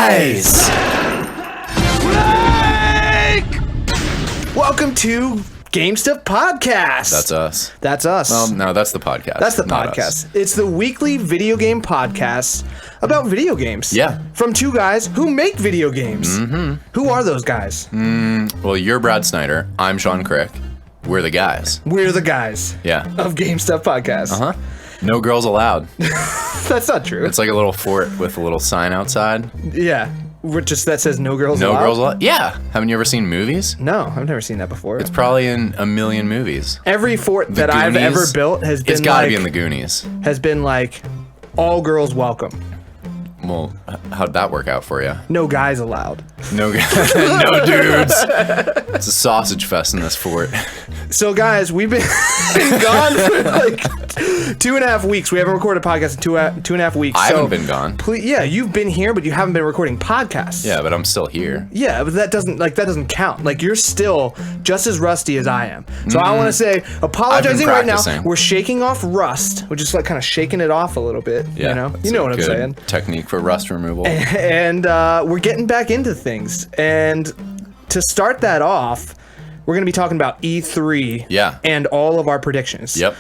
guys! Welcome to Game Stuff Podcast. That's us. That's us. Well, no, that's the podcast. That's the not podcast. us. It's the weekly video game podcast about video games. Yeah. From two guys who make video games. Mm-hmm. Who are those guys? Well, you're Brad Snyder. I'm Sean Crick. We're the guys. We're the guys. Yeah. Of Game Stuff Podcast. Uh-huh. No girls allowed. That's not true. It's like a little fort with a little sign outside. Yeah. Just that says no girls allowed? No girls allowed? Yeah. Haven't you ever seen movies? No, I've never seen that before. It's probably in a million movies. Every fort that I've ever built has been It's gotta be in the Goonies. Has been like, all girls welcome. Well, how'd that work out for you? No guys allowed. No no dudes. It's a sausage fest in this fort. So guys, we've been gone for like 2.5 weeks. We haven't recorded a podcast in two and a half weeks. I haven't been gone. Yeah, you've been here, but you haven't been recording podcasts. Yeah, but I'm still here. Yeah, but that doesn't count. Like, you're still just as rusty as I am. So I want to say, apologizing right now. We're shaking off rust. We're just like kind of shaking it off a little bit. Yeah, you know what I'm saying. Technique for rust removal. And we're getting back into things. And to start that off, we're going to be talking about E3 and all of our predictions. Yep.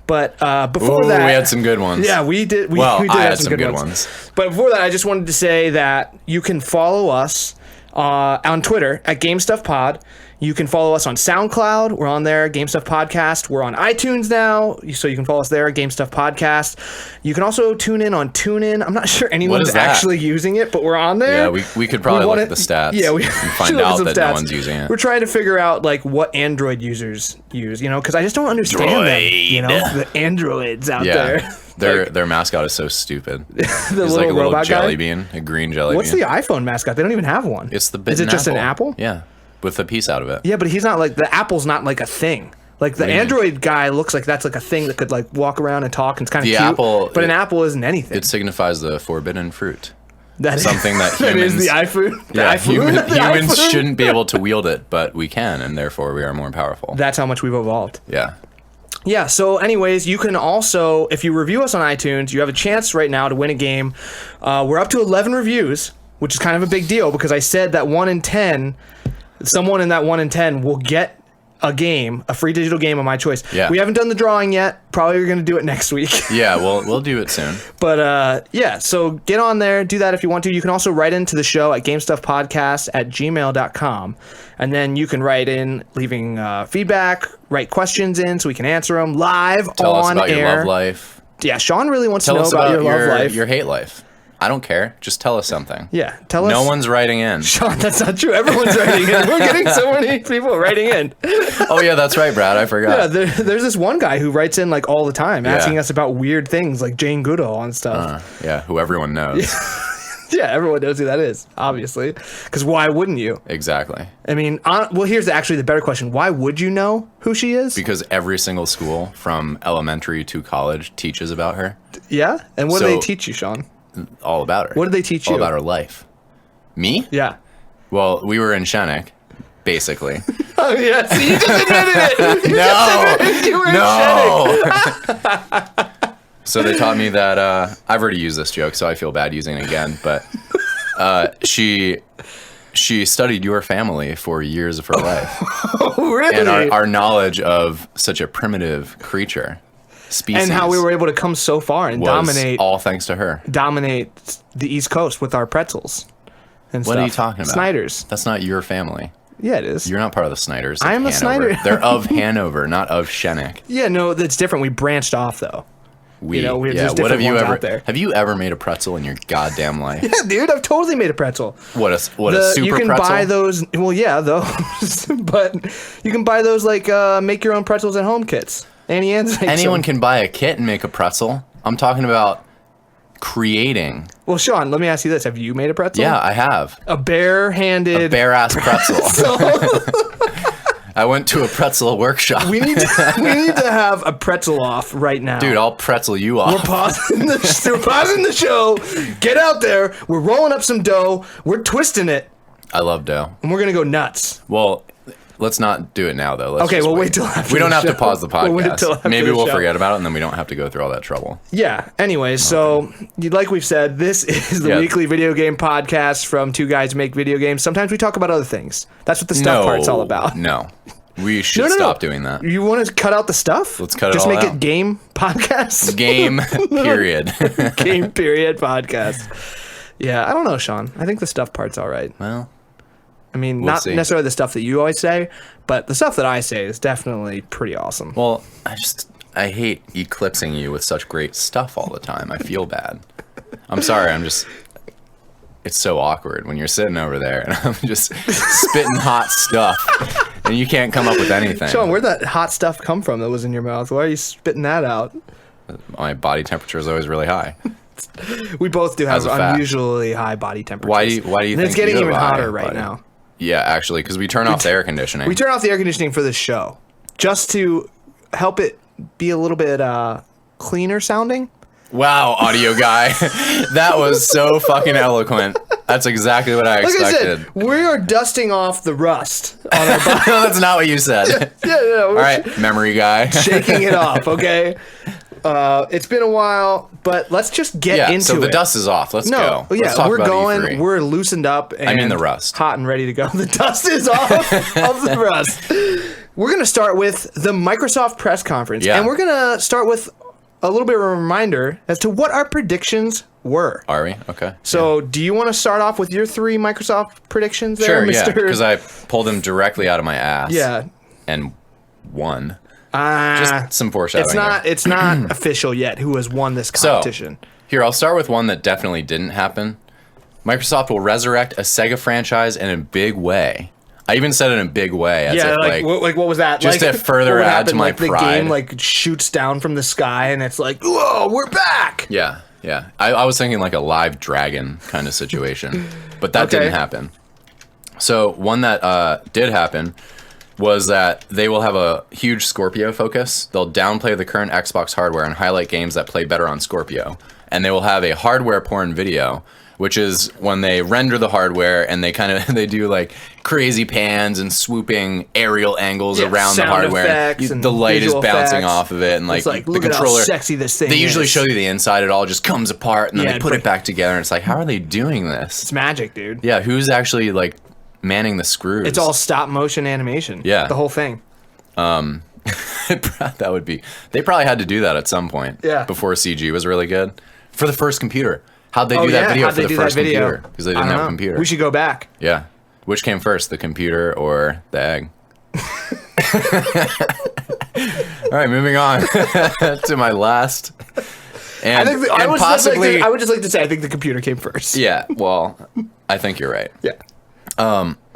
But before that... we had some good ones. Yeah, we did. We did have some good ones. But before that, I just wanted to say that you can follow us on Twitter at GameStuffPod. You can follow us on SoundCloud. We're on there, Game Stuff Podcast. We're on iTunes now, so you can follow us there, Game Stuff Podcast. You can also tune in on TuneIn. I'm not sure anyone's actually using it, but we're on there. Yeah, we could probably look at the stats. Yeah, we and find out that no one's using it. We're trying to figure out like what Android users use, because I just don't understand them. The androids out there. Their mascot is so stupid. He's like a little jelly guy? bean, a green jelly What's bean. What's the iPhone mascot? They don't even have one. It's the bitten Is it just apple. an apple? Yeah, with a piece out of it. Yeah, but he's not like, the apple's not like a thing. Like the Android guy looks like that's like a thing that could like walk around and talk, and it's kind of cute. Apple, but an apple isn't anything. It signifies the forbidden fruit. That something that that humans, is the iPhone. Humans shouldn't be able to wield it, but we can, and therefore we are more powerful. That's how much we've evolved. Yeah. Yeah, so anyways, you can also, if you review us on iTunes, you have a chance right now to win a game. We're up to 11 reviews, which is kind of a big deal, because I said that 1 in 10, someone in that 1 in 10 will get a free digital game of my choice. Yeah. We haven't done the drawing yet. Probably we're going to do it next week. Yeah, we'll do it soon. But yeah, so get on there, do that if you want to. You can also write into the show at gamestuffpodcast@gmail.com. And then you can write in, leaving feedback, write questions in so we can answer them live Tell us on about air. Your love life. Yeah, Sean really wants to know us about your love life. Your hate life. I don't care. Just tell us something. Yeah, tell us. No one's writing in. Sean, that's not true. Everyone's writing in. We're getting so many people writing in. Oh, yeah, that's right, Brad. I forgot. Yeah, there's this one guy who writes in like all the time, asking us about weird things like Jane Goodall and stuff. Yeah, who everyone knows. Yeah, everyone knows who that is, obviously. Because why wouldn't you? Exactly. I mean, well, here's actually the better question. Why would you know who she is? Because every single school, from elementary to college, teaches about her. Yeah? And what do they teach you, Sean? All about her. What did they teach you? All about her life. Me? Yeah. Well, we were in Shennick, basically. Oh, yeah. See, you just admitted it. You were in Shennick. So they taught me that, I've already used this joke, so I feel bad using it again, but she studied your family for years of her life. Oh, really? And our knowledge of such a primitive creature, species. And how we were able to come so far and dominate. All thanks to her. Dominate the East Coast with our pretzels and stuff. What are you talking about? Snyder's. That's not your family. Yeah, it is. You're not part of the Snyders. I am a Snyder. They're of Hanover, not of Shennick. Yeah, no, that's different. We branched off, though. We're just different ones out there. Have you ever made a pretzel in your goddamn life? Yeah, dude, I've totally made a pretzel. What a super pretzel? You can buy those. Well, yeah, those, but you can buy those like make your own pretzels at home kits. Anyone can buy a kit and make a pretzel. I'm talking about creating. Well, Sean, let me ask you this: have you made a pretzel? Yeah, I have. A bare-handed, bare-ass pretzel. I went to a pretzel workshop. We need to have a pretzel off right now. Dude, I'll pretzel you off. We're pausing the show. Get out there. We're rolling up some dough. We're twisting it. I love dough. And we're going to go nuts. Well, Let's not do it now, though. Let's Okay, just we'll wait till after we don't the have to show. pause the We'll wait till podcast. after Maybe the we'll show. forget about it, and then we don't have to go through all that trouble. Yeah. Anyways, so like we've said, this is the weekly video game podcast from two guys who make video games. Sometimes we talk about other things. That's what the stuff part's all about. No. We should stop doing that. You want to cut out the stuff? Let's cut it Just all make out. it game podcast. Game, period. Game period podcast. Yeah, I don't know, Sean. I think the stuff part's all right. Well, I mean, we'll not see. necessarily the stuff that you always say, but the stuff that I say is definitely pretty awesome. Well, I hate eclipsing you with such great stuff all the time. I feel bad. I'm sorry. It's so awkward when you're sitting over there and I'm just spitting hot stuff and you can't come up with anything. Sean, where'd that hot stuff come from that was in your mouth? Why are you spitting that out? My body temperature is always really high. We both do have As a fact. unusually high body temperatures. Why do you And think it's getting you have even a high hotter right body? now. Yeah, actually, because we turn off the air conditioning. We turn off the air conditioning for this show just to help it be a little bit cleaner sounding. Wow, audio guy. That was so fucking eloquent. That's exactly what I Like expected. I said, we are dusting off the rust on our body. No, that's not what you said. Yeah, All right, memory guy. shaking it off, okay? It's been a while, but let's just get into it. So the dust is off. Let's go. Yeah, Let's talk we're about going. E3. We're loosened up. And I mean the rust. Hot and ready to go. The dust is off of the rust. We're going to start with the Microsoft press conference. Yeah. And we're going to start with a little bit of a reminder as to what our predictions were. Are we? Okay. So do you want to start off with your 3 Microsoft predictions there, Sure, yeah, Mr.? because I pulled them directly out of my ass. Yeah. And won. Just some foreshadowing. It's not official yet who has won this competition. So, here, I'll start with one that definitely didn't happen. Microsoft will resurrect a Sega franchise in a big way. I even said it in a big way. As Yeah, if, like what was that? just like, to further what would add happen, to my like, pride. The game like shoots down from the sky and it's like, whoa, we're back. Yeah. I was thinking like a live dragon kind of situation, but that Okay. didn't happen. So one that did happen was that they will have a huge Scorpio focus. They'll downplay the current Xbox hardware and highlight games that play better on Scorpio. And they will have a hardware porn video, which is when they render the hardware and they do like crazy pans and swooping aerial angles Yeah, around the sound hardware. effects and The light is visual bouncing effects. off of it, and like It's like, the look at how controller. sexy this thing They usually is. show you the inside. It all just comes apart, and then Yeah, they put but- it back together. And it's like, how are they doing this? It's magic, dude. Yeah, who's actually like manning the screws? It's all stop motion animation. Yeah. The whole thing. that would be. They probably had to do that at some point. Yeah. Before CG was really good for the first computer. How'd they do that yeah, video how'd for they the do that first video? computer? Because they I didn't don't have a know. computer. We should go back. Yeah. Which came first, the computer or the egg? All right, moving on to my last. And, I would just like to say I think the computer came first. yeah, well, I think you're right. Yeah.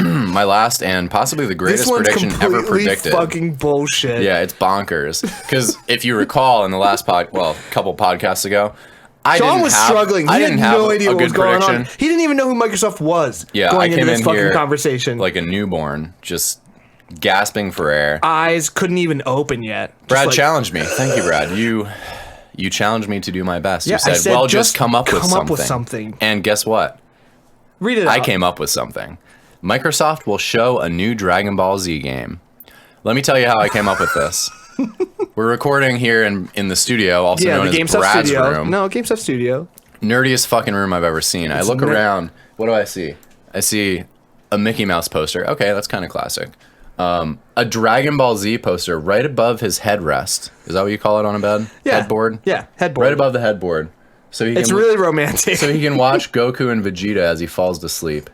My last and possibly the This greatest one's prediction ever completely predicted. fucking bullshit. Yeah, it's bonkers. Because if you recall, in the last couple podcasts ago, Sean was struggling. He I had didn't have no idea a what was good going prediction. on. He didn't even know who Microsoft was. Yeah, going I into came this in fucking here conversation. like a newborn, just gasping for air. Eyes couldn't even open yet. Just Brad like, challenged me. Thank you, Brad. You challenged me to do my best. Yeah, You I said, said, well, just just come up with come up with something. something. And guess what? Read it I out. came up with something. Microsoft will show a new Dragon Ball Z game. Let me tell you how I came up with this. We're recording here in the studio, also Yeah, known the as GameStop Brad's studio. room. No, GameStop studio. Nerdiest fucking room I've ever seen. I look around. What do I see? I see a Mickey Mouse poster. Okay, that's kind of classic. A Dragon Ball Z poster right above his headrest. Is that what you call it on a bed? Yeah. Headboard? Yeah, headboard. Right above the headboard. So he It's can, really romantic. so he can watch Goku and Vegeta as he falls to sleep.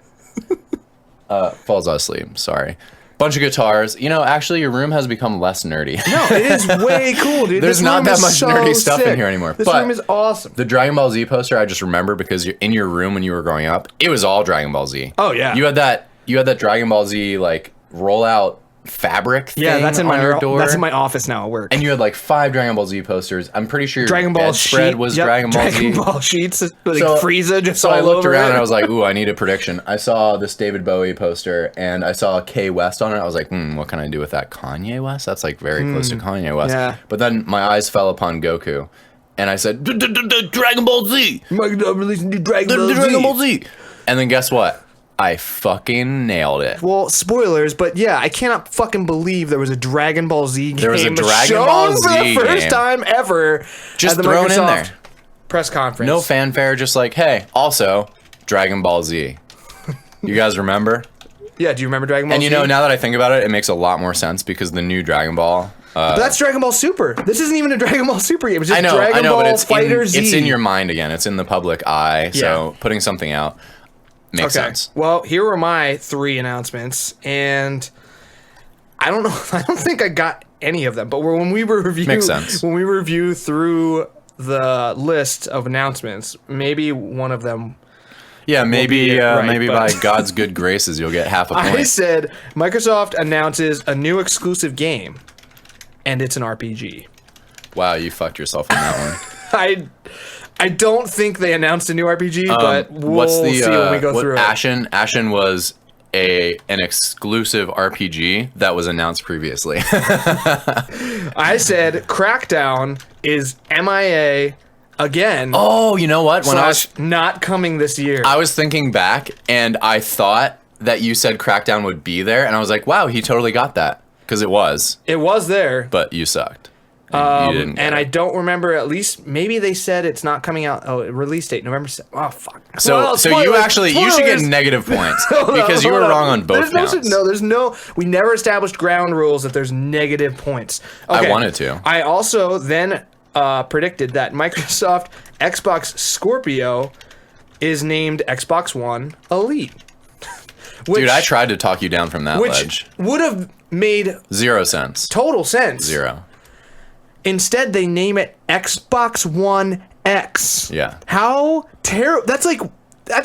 Falls asleep, sorry. Bunch of guitars. You know, actually, your room has become less nerdy. No, it is way cool, dude. There's This not room that is much so nerdy stuff in sick. here anymore. This But room is awesome. the Dragon Ball Z poster, I just remember because you're in your room when you were growing up. It was all Dragon Ball Z. Oh, yeah. You had that Dragon Ball Z like rollout fabric thing Yeah, that's in on my your door. That's in my office now at work. And you had like 5 Dragon Ball Z posters. I'm pretty sure your Dragon Ball bedspread sheet was yep, Dragon Ball Z. Dragon Ball sheets, like So- Frieza just So all I looked over around it. and I was like, ooh, I need a prediction. I saw this David Bowie poster and I saw K West on it. I was like, what can I do with that? Kanye West? That's like very close to Kanye West. yeah. But then my eyes fell upon Goku and I said, Dragon Ball Z! Microsoft releasing new Dragon The Ball Z. Dragon Ball Z! And then guess what? I fucking nailed it. Well, spoilers, but yeah, I cannot fucking believe there was a Dragon Ball Z game. There was a Dragon Ball Z for the first game. time ever. Just at the thrown in Microsoft there. Press conference. No fanfare, just like, hey, also, Dragon Ball Z. You guys remember? Yeah, do you remember Dragon Ball And Z? now that I think about it, it makes a lot more sense because the new Dragon Ball... but that's Dragon Ball Super. This isn't even a Dragon Ball Super game. It's just Dragon Ball but it's Fighter Z. It's in your mind again. It's in the public eye. So putting something out makes sense. Well, here were my 3 announcements, and I don't know. I don't think I got any of them. But when we review through the list of announcements, maybe one of them. Yeah, maybe by God's good graces, you'll get half a point. I said Microsoft announces a new exclusive game, and it's an RPG. Wow, you fucked yourself on that one. I don't think they announced a new RPG, but we'll see when we go through it. Ashen was an exclusive RPG that was announced previously. I said Crackdown is MIA again. Oh, you know what? When not coming this year. I was thinking back, and I thought that you said Crackdown would be there, and I was like, wow, he totally got that. Because it was. It was there. But you sucked. You didn't and I don't remember, at least, maybe they said it's not coming out. Oh, release date, November 7th. Oh, fuck. So you should get negative points because you were wrong on both counts. We never established ground rules that there's negative points. Okay. I wanted to. I also then predicted that Microsoft Xbox Scorpio is named Xbox One Elite. Dude, I tried to talk you down from that ledge. Which would have made 0 sense. Total sense. 0. Instead, they name it Xbox One X. Yeah. How terrible. That's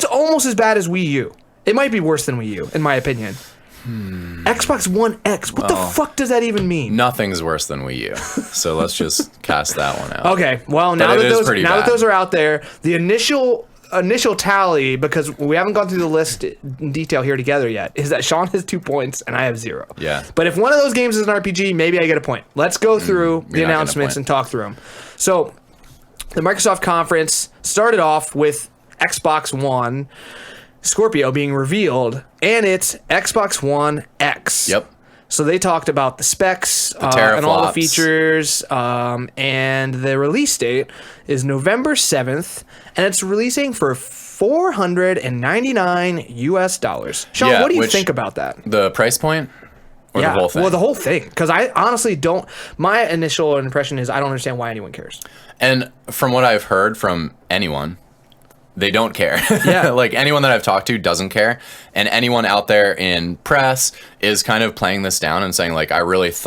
almost as bad as Wii U. It might be worse than Wii U, in my opinion. Xbox One X. What the fuck does that even mean? Nothing's worse than Wii U. So let's just cast that one out. Okay. Well, now that those are out there, the initial tally, because we haven't gone through the list in detail here together yet, is that Sean has 2 points and I have 0. Yeah. But if one of those games is an RPG, maybe I get a point. Let's go through the announcements and talk through them. So, the Microsoft conference started off with Xbox One Scorpio being revealed, and it's Xbox One X. Yep. So they talked about the specs and all the features, and the release date is November 7th, and it's releasing for $499 US. Sean, what do you think about that? The price point? Or the whole thing? Well, the whole thing. Because I honestly don't... My initial impression is I don't understand why anyone cares. And from what I've heard from anyone... They don't care. Yeah. Like anyone that I've talked to doesn't care. And anyone out there in press is kind of playing this down and saying like, I was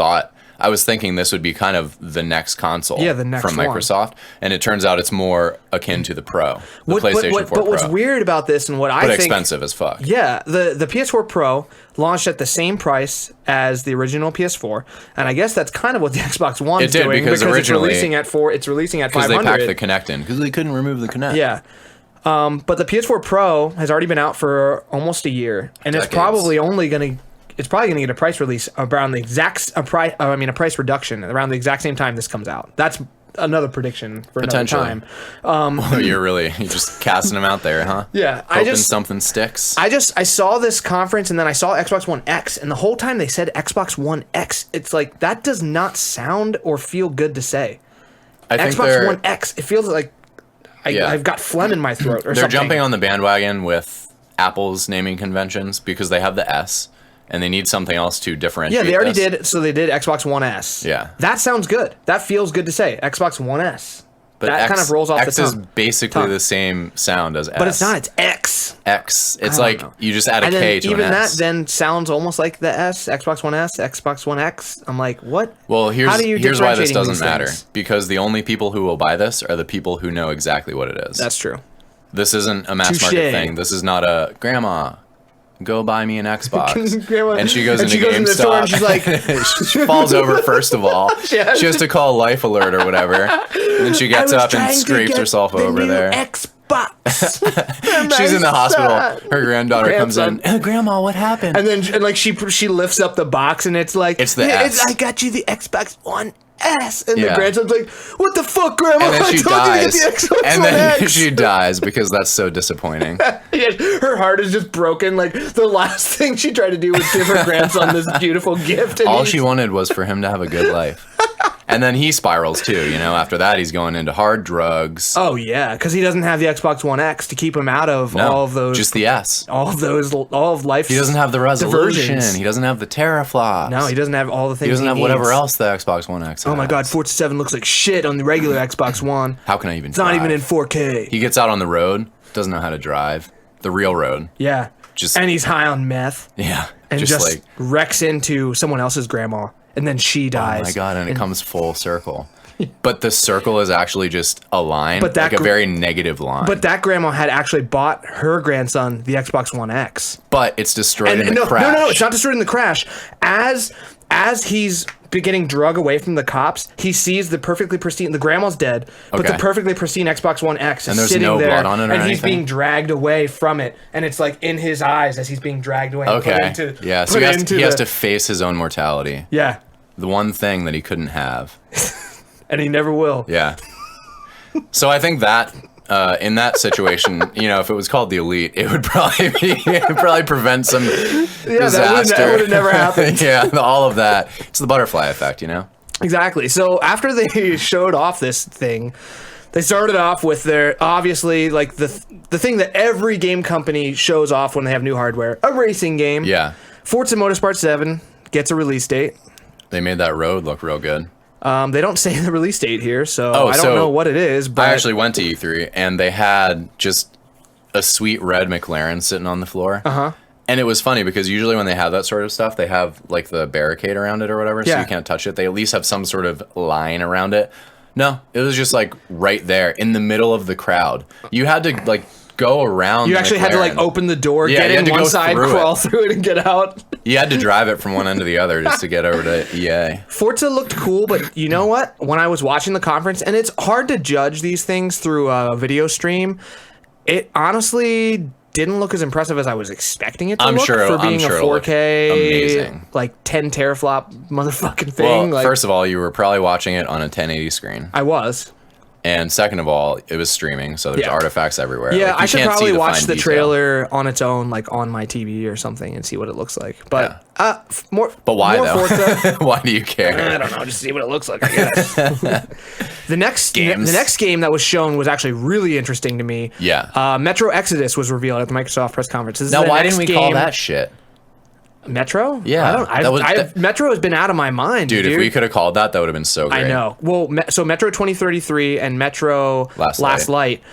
thinking this would be kind of the next console the next from Microsoft. one. And it turns out it's more akin to the Pro, the PlayStation 4 Pro. But what's weird about this and what I think... expensive as fuck. Yeah. The PS4 Pro launched at the same price as the original PS4. And I guess that's kind of what the Xbox One is doing. Because originally... It's releasing at $500. Because they packed the Kinect in. Because they couldn't remove the Kinect. Yeah. But the PS4 Pro has already been out for almost a year, and it's probably gonna get a price release around the exact a price reduction around the exact same time this comes out. That's another prediction for another time. You're just casting them out there, huh? Yeah, hoping something sticks. I saw this conference and then I saw Xbox One X, and the whole time they said Xbox One X, it's like that does not sound or feel good to say. I think Xbox One X, it feels like. I've got phlegm in my throat or something. They're jumping on the bandwagon with Apple's naming conventions because they have the S and they need something else to differentiate. Yeah, they already did. So they did Xbox One S. Yeah. That sounds good. That feels good to say. Xbox One S. But that kind of rolls off the tongue. X is basically the same sound as S. But it's not. It's X. X. It's like you just add a K to an S. Even that then sounds almost like the S. Xbox One S, Xbox One X. I'm like, what? Well, here's why this doesn't matter. Because the only people who will buy this are the people who know exactly what it is. That's true. This isn't a mass market thing. This is not a grandma. Go buy me an Xbox. And she goes into GameStop. And she's like, she falls over first of all. She has to call Life Alert or whatever. And then she gets up and scrapes herself over there. Xbox. She's in the hospital. Her granddaughter comes in. Grandma, what happened? And then she lifts up the box and it's like, it's the S. I got you the Xbox One S. And the grandson's like, what the fuck, Grandma? And then she dies. And then X. she dies because that's so disappointing. Her heart is just broken. Like, the last thing she tried to do was give her grandson this beautiful gift. And all she wanted was for him to have a good life. And then he spirals too, you know, after that he's going into hard drugs. Oh yeah, because he doesn't have the Xbox One X to keep him out of all of those. Just the S. All of life's He doesn't have the resolution. diversions. He doesn't have the teraflops. No, he doesn't have all the things He doesn't have needs. whatever else the Xbox One X has. Oh my god, Forza 7 looks like shit on the regular Xbox One. How can I even It's not even in 4K. He gets out on the road, doesn't know how to drive. The real road. Yeah. And he's high on meth. Yeah. And just like wrecks into someone else's grandma. And then she dies. Oh my god, and it comes full circle. But the circle is actually just a line, like a very negative line. But that grandma had actually bought her grandson the Xbox One X. But it's destroyed in the crash. No, it's not destroyed in the crash. As he's getting drug away from the cops, he sees the perfectly pristine. The grandma's dead, but the perfectly pristine Xbox One X is sitting there, blood on it or and he's anything? being dragged away from it, and it's like in his eyes as he's being dragged away. Okay. So he has to face his own mortality. Yeah. The one thing that he couldn't have. And he never will. Yeah. So I think that in that situation, you know, if it was called the Elite, it would probably prevent some disaster. That would have never happened. Yeah, all of that. It's the butterfly effect, you know? Exactly. So after they showed off this thing, they started off with their, obviously, like the thing that every game company shows off when they have new hardware, a racing game. Yeah. Forza Motorsport 7 gets a release date. They made that road look real good. They don't say the release date here, so I don't know what it is. But I actually went to E3, and they had just a sweet red McLaren sitting on the floor. Uh-huh. And it was funny because usually when they have that sort of stuff, they have like the barricade around it or whatever, so you can't touch it. They at least have some sort of line around it. No, it was just like right there in the middle of the crowd. You had to like go around. You actually had to like open the door, get in one side, crawl through it, and get out. You had to drive it from one end to the other just to get over to EA. Forza looked cool, but you know what? When I was watching the conference, and it's hard to judge these things through a video stream, it honestly didn't look as impressive as I was expecting it to look for being a 4K, amazing, like 10 teraflop motherfucking thing. Well, first of all, you were probably watching it on a 1080 screen. I was. And second of all, it was streaming, so there's artifacts everywhere. Yeah, like, I should probably watch the trailer on its own, like on my TV or something, and see what it looks like. But But why though? Why do you care? I don't know. Just see what it looks like, I guess. The next game that was shown was actually really interesting to me. Yeah. Metro Exodus was revealed at the Microsoft press conference. Now, why didn't we call that shit? Metro? Yeah. Metro has been out of my mind, dude. If we could have called that would have been so great. I know. Well, so Metro 2033 and Metro Last Light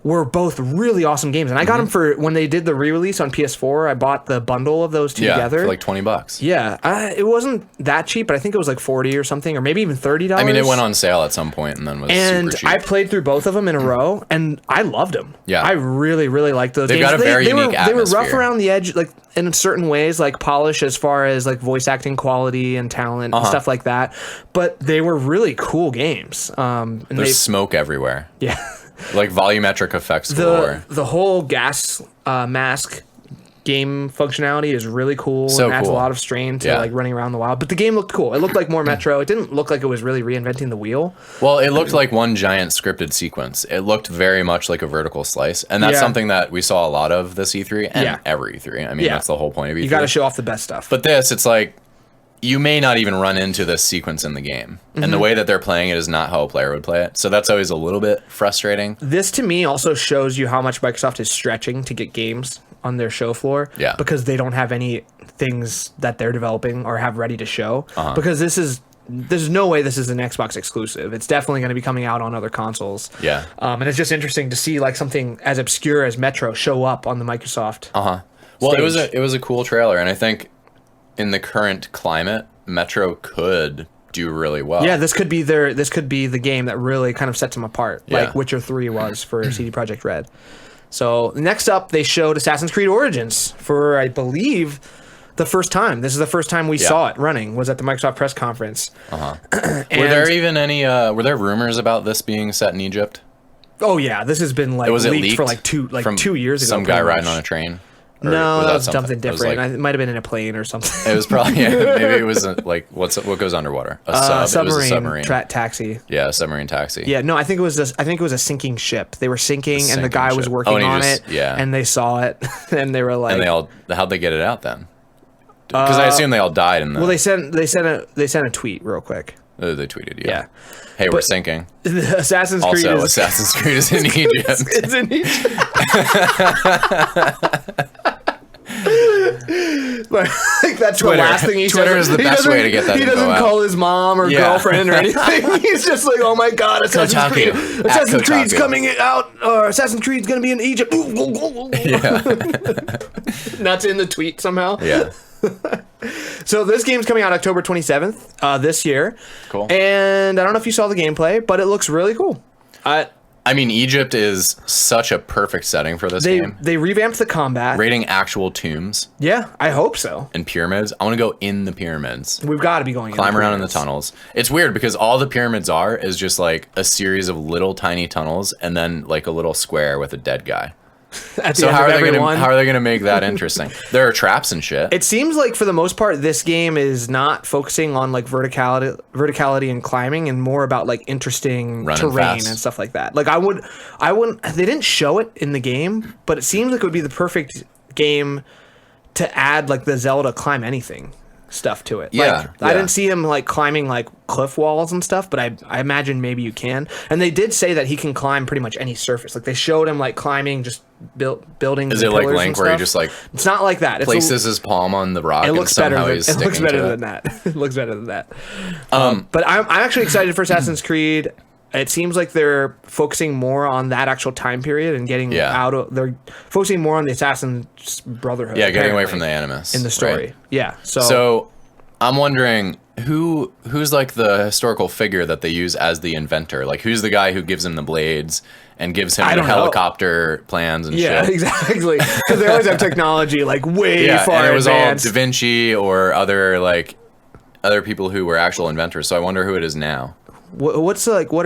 were both really awesome games. And I got them for when they did the re-release on PS4. I bought the bundle of those two together. For like $20. Yeah. It wasn't that cheap, but I think it was like $40 or something, or maybe even $30. I mean, it went on sale at some point and then was super cheap. I played through both of them in a row, and I loved them. Yeah. I really, really liked those games. They've got a very unique atmosphere. They were rough around the edge, like in certain ways, like polish as far as like voice acting quality and talent and stuff like that. But they were really cool games. And there's smoke everywhere. Yeah. Like volumetric effects galore. The whole gas mask game functionality is really cool and adds a lot of strain to like running around the wild. But the game looked cool. It looked like more Metro. It didn't look like it was really reinventing the wheel. Well, it looked like one giant scripted sequence. It looked very much like a vertical slice. And that's something that we saw a lot of this E3 and every E3. I mean, that's the whole point of E3. You got to show off the best stuff. But this, it's like, you may not even run into this sequence in the game. And the way that they're playing it is not how a player would play it. So that's always a little bit frustrating. This, to me, also shows you how much Microsoft is stretching to get games on their show floor. Yeah. Because they don't have any things that they're developing or have ready to show. Because there's no way this is an Xbox exclusive. It's definitely going to be coming out on other consoles. Yeah. And it's just interesting to see like something as obscure as Metro show up on the Microsoft Well, stage. it was a cool trailer, and I think in the current climate, Metro could do really well. Yeah, this could be the game that really kind of sets them apart, like Witcher 3 was for CD Projekt Red. So next up, they showed Assassin's Creed Origins for, I believe, the first time. This is the first time we saw it running, was at the Microsoft press conference. Were there even any were there rumors about this being set in Egypt? Oh yeah, this has been like leaked for like 2 years ago. Some guy riding on a train. Or No, that was something different. It might have been in a plane or something. It was probably maybe it was like what goes underwater? A sub. It was a submarine taxi. Yeah, a submarine taxi. Yeah, no, I think it was a sinking ship. They were sinking, and the guy was working on it. Yeah, and they saw it, and they were like, and how'd they get it out then? Because I assume they all died in the. Well, they sent a tweet real quick. They tweeted, yeah. Hey, we're sinking. Assassin's Creed is in Egypt. It's in Egypt. Like that's Twitter. The last thing he says. Twitter is the best way to get that. He doesn't call his mom or girlfriend or anything. He's just like, oh my god, Assassin's Creed's coming out, or Assassin's Creed's gonna be in Egypt. Yeah. That's in the tweet somehow. Yeah. So this game's coming out October 27th this year. Cool. And I don't know if you saw the gameplay, but it looks really cool. I mean, Egypt is such a perfect setting for this game. They revamped the combat. Raiding actual tombs. Yeah, I hope so. And pyramids. I want to go in the pyramids. We've got to be going Climb around in the tunnels. It's weird because all the pyramids is just like a series of little tiny tunnels and then like a little square with a dead guy. So how are they going to make that interesting? There are traps and shit. It seems like for the most part, this game is not focusing on like verticality and climbing, and more about like interesting terrain and stuff like that. Like I wouldn't. They didn't show it in the game, but it seems like it would be the perfect game to add like the Zelda climb anything stuff to it. Yeah, I didn't see him like climbing like cliff walls and stuff, but I imagine maybe you can. And they did say that he can climb pretty much any surface. Like they showed him like climbing just buildings. Is it like Link where he just like? It's not like that. Places his palm on the rock. It looks better. It looks better than that. It looks better than that. But I'm actually excited for Assassin's Creed. It seems like they're focusing more on that actual time period and getting out of. They're focusing more on the Assassin's Brotherhood. Yeah, getting away from the Animus in the story. Right? Yeah. So I'm wondering who's like the historical figure that they use as the inventor. Like who's the guy who gives him the blades and gives him the helicopter plans and shit. Yeah, exactly. Because they always have technology like way far and it was advanced. all Da Vinci or other people who were actual inventors. So I wonder who it is now. What are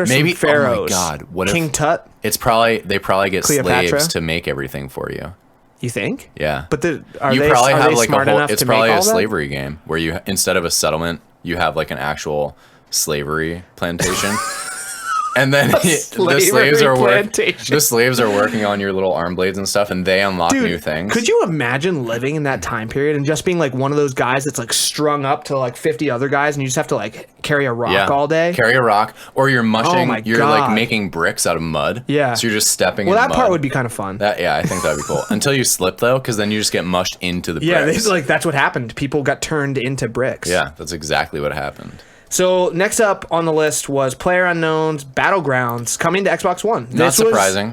some pharaohs? Oh my god! What King Tut? They probably get Cleopatra? Slaves to make everything for you. You think? Yeah. But you probably have like a whole. It's probably a slavery game where you instead of a settlement, you have like an actual slavery plantation. And then the slaves are working on your little arm blades and stuff, and they unlock new things. Could you imagine living in that time period and just being like one of those guys that's like strung up to like 50 other guys, and you just have to like carry a rock all day? Carry a rock, or you're mushing. Like making bricks out of mud. Yeah. So you're just stepping. Well, that part would be kind of fun. I think that'd be cool. Until you slip though, because then you just get mushed into the bricks. Yeah, that's what happened. People got turned into bricks. Yeah, that's exactly what happened. So next up on the list was PlayerUnknown's Battlegrounds coming to Xbox One. Not surprising.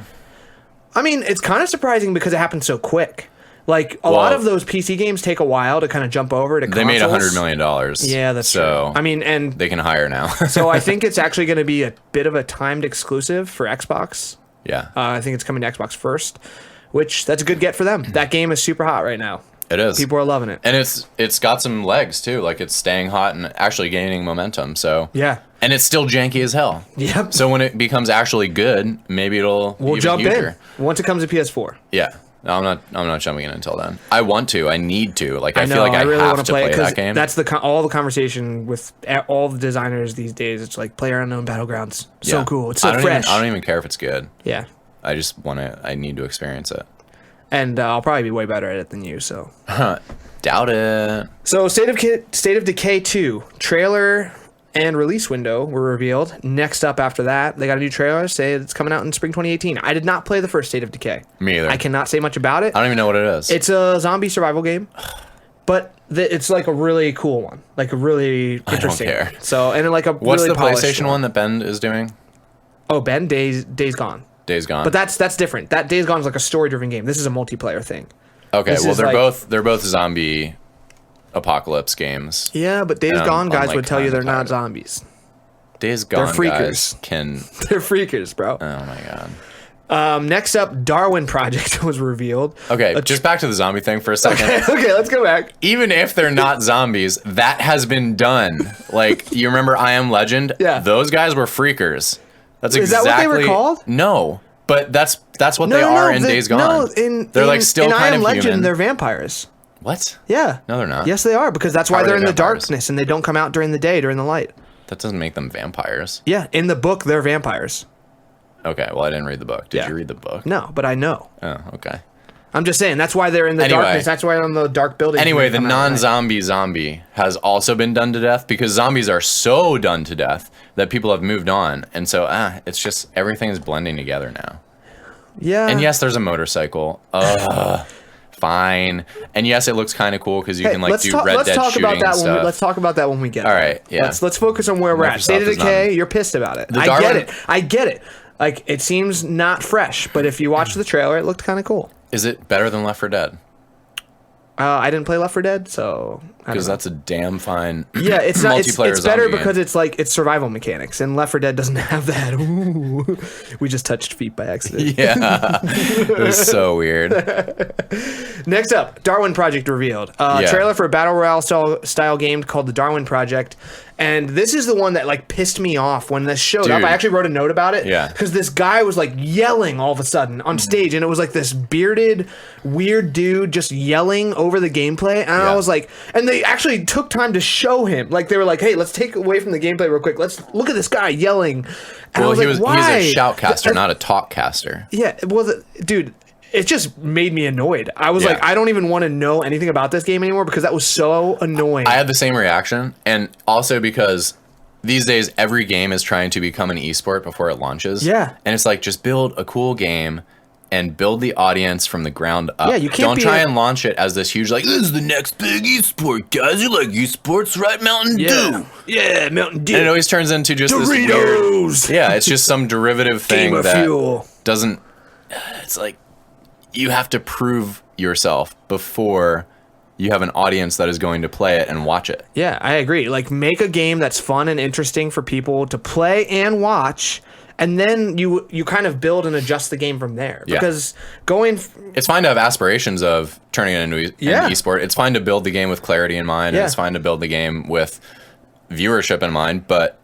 I mean, it's kind of surprising because it happened so quick. Like a lot of those PC games take a while to kind of jump over to consoles. They made $100 million. Yeah, that's true. I mean, and they can hire now. So I think it's actually going to be a bit of a timed exclusive for Xbox. Yeah. I think it's coming to Xbox first, which that's a good get for them. That game is super hot right now. It is. People are loving it. And it's got some legs too. Like it's staying hot and actually gaining momentum. So yeah. And it's still janky as hell. Yep. So when it becomes actually good, maybe we'll jump huger. In once it comes to PS4. Yeah. No, I'm not jumping in until then. I want to. I need to. Like I feel like I really have to play that game. That's all the conversation with all the designers these days. It's like PlayerUnknown Battlegrounds. So cool. It's so fresh. I don't even care if it's good. Yeah. I just I need to experience it. And I'll probably be way better at it than you, so. Doubt it. So State of Decay 2 trailer and release window were revealed. Next up after that, they got a new trailer, say it's coming out in spring 2018. I did not play the first State of Decay. Me either. I cannot say much about it. I don't even know what it is. It's a zombie survival game, but it's like a really cool one. Like a really interesting. I don't care. So, and like a What's really the PlayStation one that Ben is doing? Oh, Ben, Days Gone. Days Gone. But that's different. That Days Gone is like a story-driven game. This is a multiplayer thing. Okay, well they're both zombie apocalypse games. Yeah, but Days Gone guys would tell you they're not zombies. Days Gone they're guys They're freakers, bro. Oh my god. Next up, Darwin Project was revealed. Okay, just back to the zombie thing for a second. Okay, let's go back. Even if they're not zombies, that has been done. Like, you remember I Am Legend? Yeah. Those guys were freakers. That's Is that what they were called? No. But that's what they are in Days Gone. No, they're like still kind of Legend, human. they're vampires. What? Yeah. No, they're not. Yes, they are, because that's why they're in the vampires? darkness and they don't come out during the day, during the light. That doesn't make them vampires. Yeah, in the book, they're vampires. Okay, well, I didn't read the book. Did you read the book? No, but I know. Oh, okay. I'm just saying, that's why they're in the darkness. That's why they're in the dark building. Anyway, the non-zombie zombie has also been done to death because zombies are so done to death that people have moved on. And so, it's just, everything is blending together now. Yeah. And yes, there's a motorcycle. Fine. And yes, it looks kind of cool because you can like do Red Dead shooting and stuff. Let's talk about that when we get there. All right, yeah. Let's focus on where we're at. State of Decay, you're pissed about it. I get it. Like, it seems not fresh, but if you watch the trailer, it looked kind of cool. Is it better than Left 4 Dead? I didn't play Left 4 Dead, so because that's a damn fine it's not multiplayer it's better game. because it's survival mechanics, and Left 4 Dead doesn't have that. Ooh, we just touched feet by accident. Yeah, it was so weird. Next up, Darwin Project revealed. Trailer for a battle royale style game called the Darwin Project. And this is the one that like pissed me off when this showed up. I actually wrote a note about it. Yeah. Because this guy was like yelling all of a sudden on stage, and it was like this bearded, weird dude just yelling over the gameplay. And I was like, and they actually took time to show him. Like they were like, hey, let's take away from the gameplay real quick. Let's look at this guy yelling. And well, he's a shoutcaster, not a talkcaster. Yeah. Well, dude. It just made me annoyed. I was like, I don't even want to know anything about this game anymore because that was so annoying. I had the same reaction, and also because these days every game is trying to become an esport before it launches. Yeah. And it's like, just build a cool game and build the audience from the ground up. Yeah, you can't try and launch it as this huge, like, this is the next big esport, guys. You like esports, right? Mountain Dew. Yeah, Mountain Dew. And it always turns into just Doritos. This weird... Yeah, it's just some derivative thing that fuel. Doesn't... It's like... You have to prove yourself before you have an audience that is going to play it and watch it. Yeah, I agree. Like, make a game that's fun and interesting for people to play and watch, and then you kind of build and adjust the game from there. Because it's fine to have aspirations of turning it into an esport. It's fine to build the game with clarity in mind, and it's fine to build the game with viewership in mind, but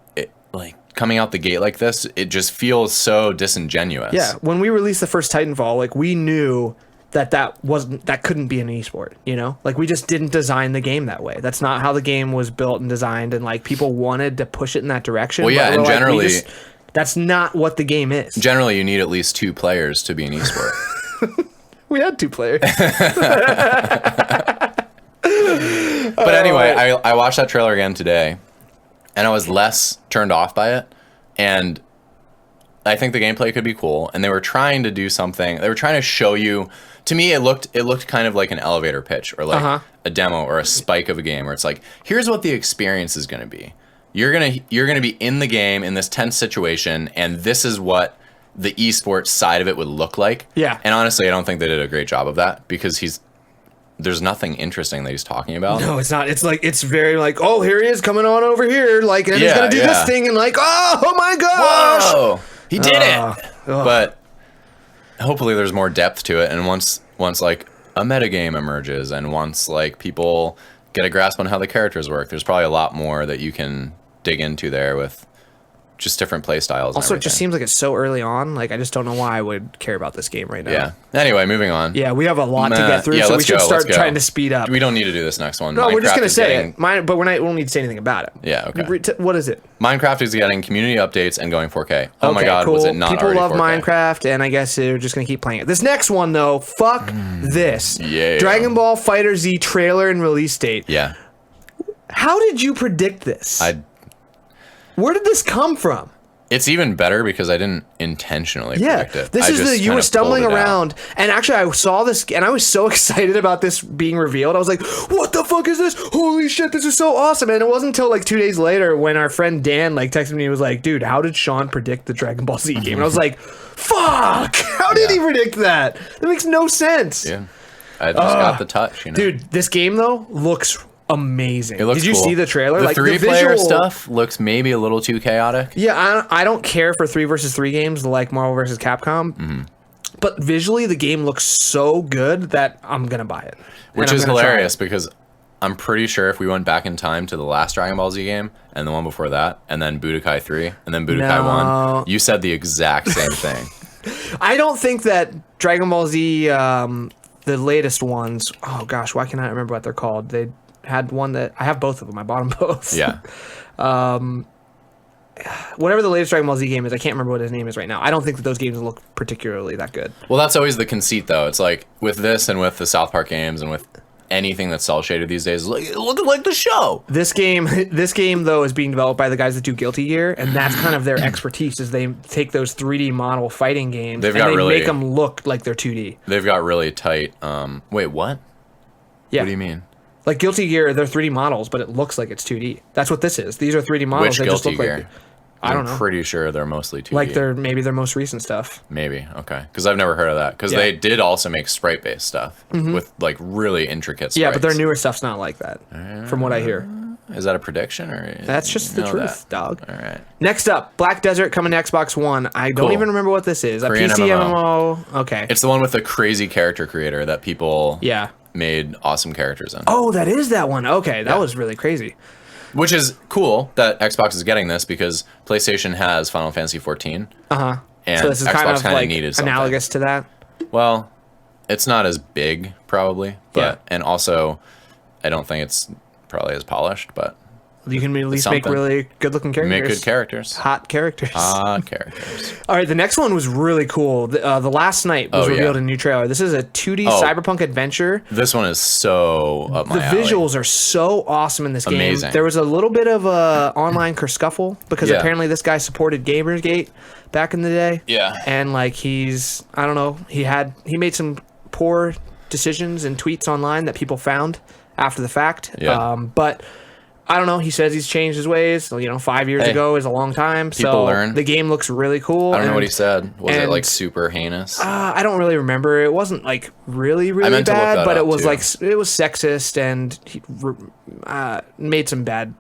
coming out the gate like this, it just feels so disingenuous. Yeah, when we released the first Titanfall, like we knew that couldn't be an esport, you know? Like we just didn't design the game that way. That's not how the game was built and designed, and like people wanted to push it in that direction. Well, yeah, and generally that's not what the game is. Generally, you need at least 2 players to be an esport. We had 2 players. But anyway, I watched that trailer again today, and I was less turned off by it, and I think the gameplay could be cool. And they were trying to do something. They were trying to show you. To me, it looked kind of like an elevator pitch, or like a demo, or a spike of a game, where it's like, here's what the experience is going to be. You're gonna be in the game in this tense situation, and this is what the esports side of it would look like. Yeah. And honestly, I don't think they did a great job of that, because there's nothing interesting that he's talking about. No, it's not. It's like, it's very like, oh, here he is coming on over here, like, and he's gonna do this thing, and like, oh my gosh, whoa, he did it. But hopefully there's more depth to it, and once like a metagame emerges, and once like people get a grasp on how the characters work, there's probably a lot more that you can dig into there with just different play styles. Also, it just seems like it's so early on. Like, I just don't know why I would care about this game right now. Yeah. Anyway, moving on. Yeah, we have a lot to get through, so we should start trying to speed up. We don't need to do this next one. No, we're just going to say it. But we won't need to say anything about it. Yeah, okay. What is it? Minecraft is getting community updates and going 4K. Oh my god, cool. Was it not People already love 4K? Minecraft, and I guess they're just going to keep playing it. This next one, though, fuck this. Yeah. Dragon Ball FighterZ trailer and release date. Yeah. How did you predict this? Where did this come from? It's even better because I didn't intentionally predict it. This is you were stumbling around, and actually I saw this, and I was so excited about this being revealed. I was like, what the fuck is this? Holy shit, this is so awesome. And it wasn't until like 2 days later when our friend Dan like texted me and was like, dude, how did Sean predict the Dragon Ball Z game? And I was like, fuck, how did he predict that? That makes no sense. Yeah, I just got the touch, you know? Dude, this game though looks amazing. Did you see the trailer? The like 3-player stuff looks maybe a little too chaotic. Yeah, I don't care for 3 versus 3 games like Marvel versus Capcom. But visually, the game looks so good that I'm gonna buy it. Which is hilarious because I'm pretty sure if we went back in time to the last Dragon Ball Z game and the one before that, and then Budokai 3, and then Budokai 1, you said the exact same thing. I don't think that Dragon Ball Z, the latest ones. Oh gosh, why can't I remember what they're called? They had one that I have both of them. I bought them both. Yeah. Whatever the latest Dragon Ball Z game is, I can't remember what his name is right now. I don't think that those games look particularly that good. Well, that's always the conceit, though. It's like with this and with the South Park games and with anything that's cell shaded these days, like it looks like the show. This game though is being developed by the guys that do Guilty Gear, and that's kind of their expertise. Is they take those 3D model fighting games and they make them look like they're 2D. They've got really tight. Wait, what? Yeah. What do you mean? Like Guilty Gear, they're 3D models, but it looks like it's 2D. That's what this is. These are 3D models. Which Guilty Gear? Like, I don't know. I'm pretty sure they're mostly 2D. Like maybe their most recent stuff. Maybe, okay. Because I've never heard of that. Because they did also make sprite-based stuff with like really intricate sprites. Yeah, but their newer stuff's not like that, from what I hear. Is that a prediction? Or That's just the truth, dog. All right. Next up, Black Desert coming to Xbox One. I don't even remember what this is. Korean a PC MMO. Okay. It's the one with the crazy character creator that people made awesome characters in. Oh, that is that one. Okay, that was really crazy. Which is cool that Xbox is getting this because PlayStation has Final Fantasy 14. Uh-huh. And so this is Xbox kind of like needed something. analogous to that? Well, it's not as big, probably. But and also, I don't think it's probably as polished, but... You can at least make really good-looking characters. Make good characters. Hot characters. Hot characters. All right, the next one was really cool. The Last Night was revealed in a new trailer. This is a 2D cyberpunk adventure. This one is so up my alley. The visuals are so awesome in this game. Amazing. There was a little bit of a online kerfuffle because apparently this guy supported Gamersgate back in the day. Yeah. And like I don't know, he made some poor decisions and tweets online that people found after the fact. Yeah. But I don't know. He says he's changed his ways. 5 years ago is a long time. People learn. The game looks really cool. I don't know what he said. Was it like super heinous? I don't really remember. It wasn't like really bad, but it was it was sexist and he made some bad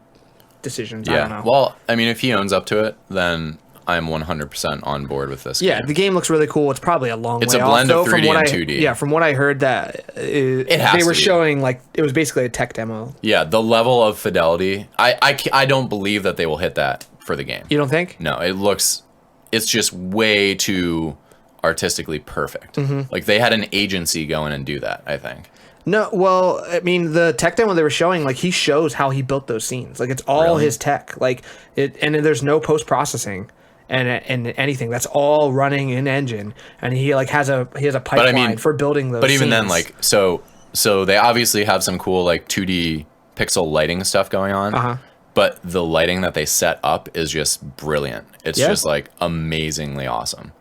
decisions. Yeah. I don't know. Well, I mean, if he owns up to it, then I'm 100% on board with this. Yeah, game. the game looks really cool. It's probably a long way off. It's a blend of 3D and 2D. Yeah, from what I heard, that they were showing it was basically a tech demo. Yeah, the level of fidelity, I don't believe that they will hit that for the game. You don't think? No, it's just way too artistically perfect. Like they had an agency go in and do that, I think. No, well, I mean, the tech demo they were showing, he shows how he built those scenes. It's all his tech. And there's no post-processing. And anything that's all running in engine, and he has a pipeline for building those. But even scenes. then, so they obviously have some cool 2D pixel lighting stuff going on. But the lighting that they set up is just brilliant. It's just amazingly awesome.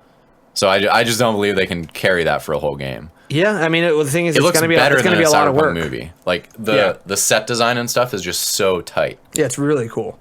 So I just don't believe they can carry that for a whole game. Yeah, I mean, the thing is, it looks going to be better it's going than to be a lot of work. Movie. The set design and stuff is just so tight. Yeah, it's really cool.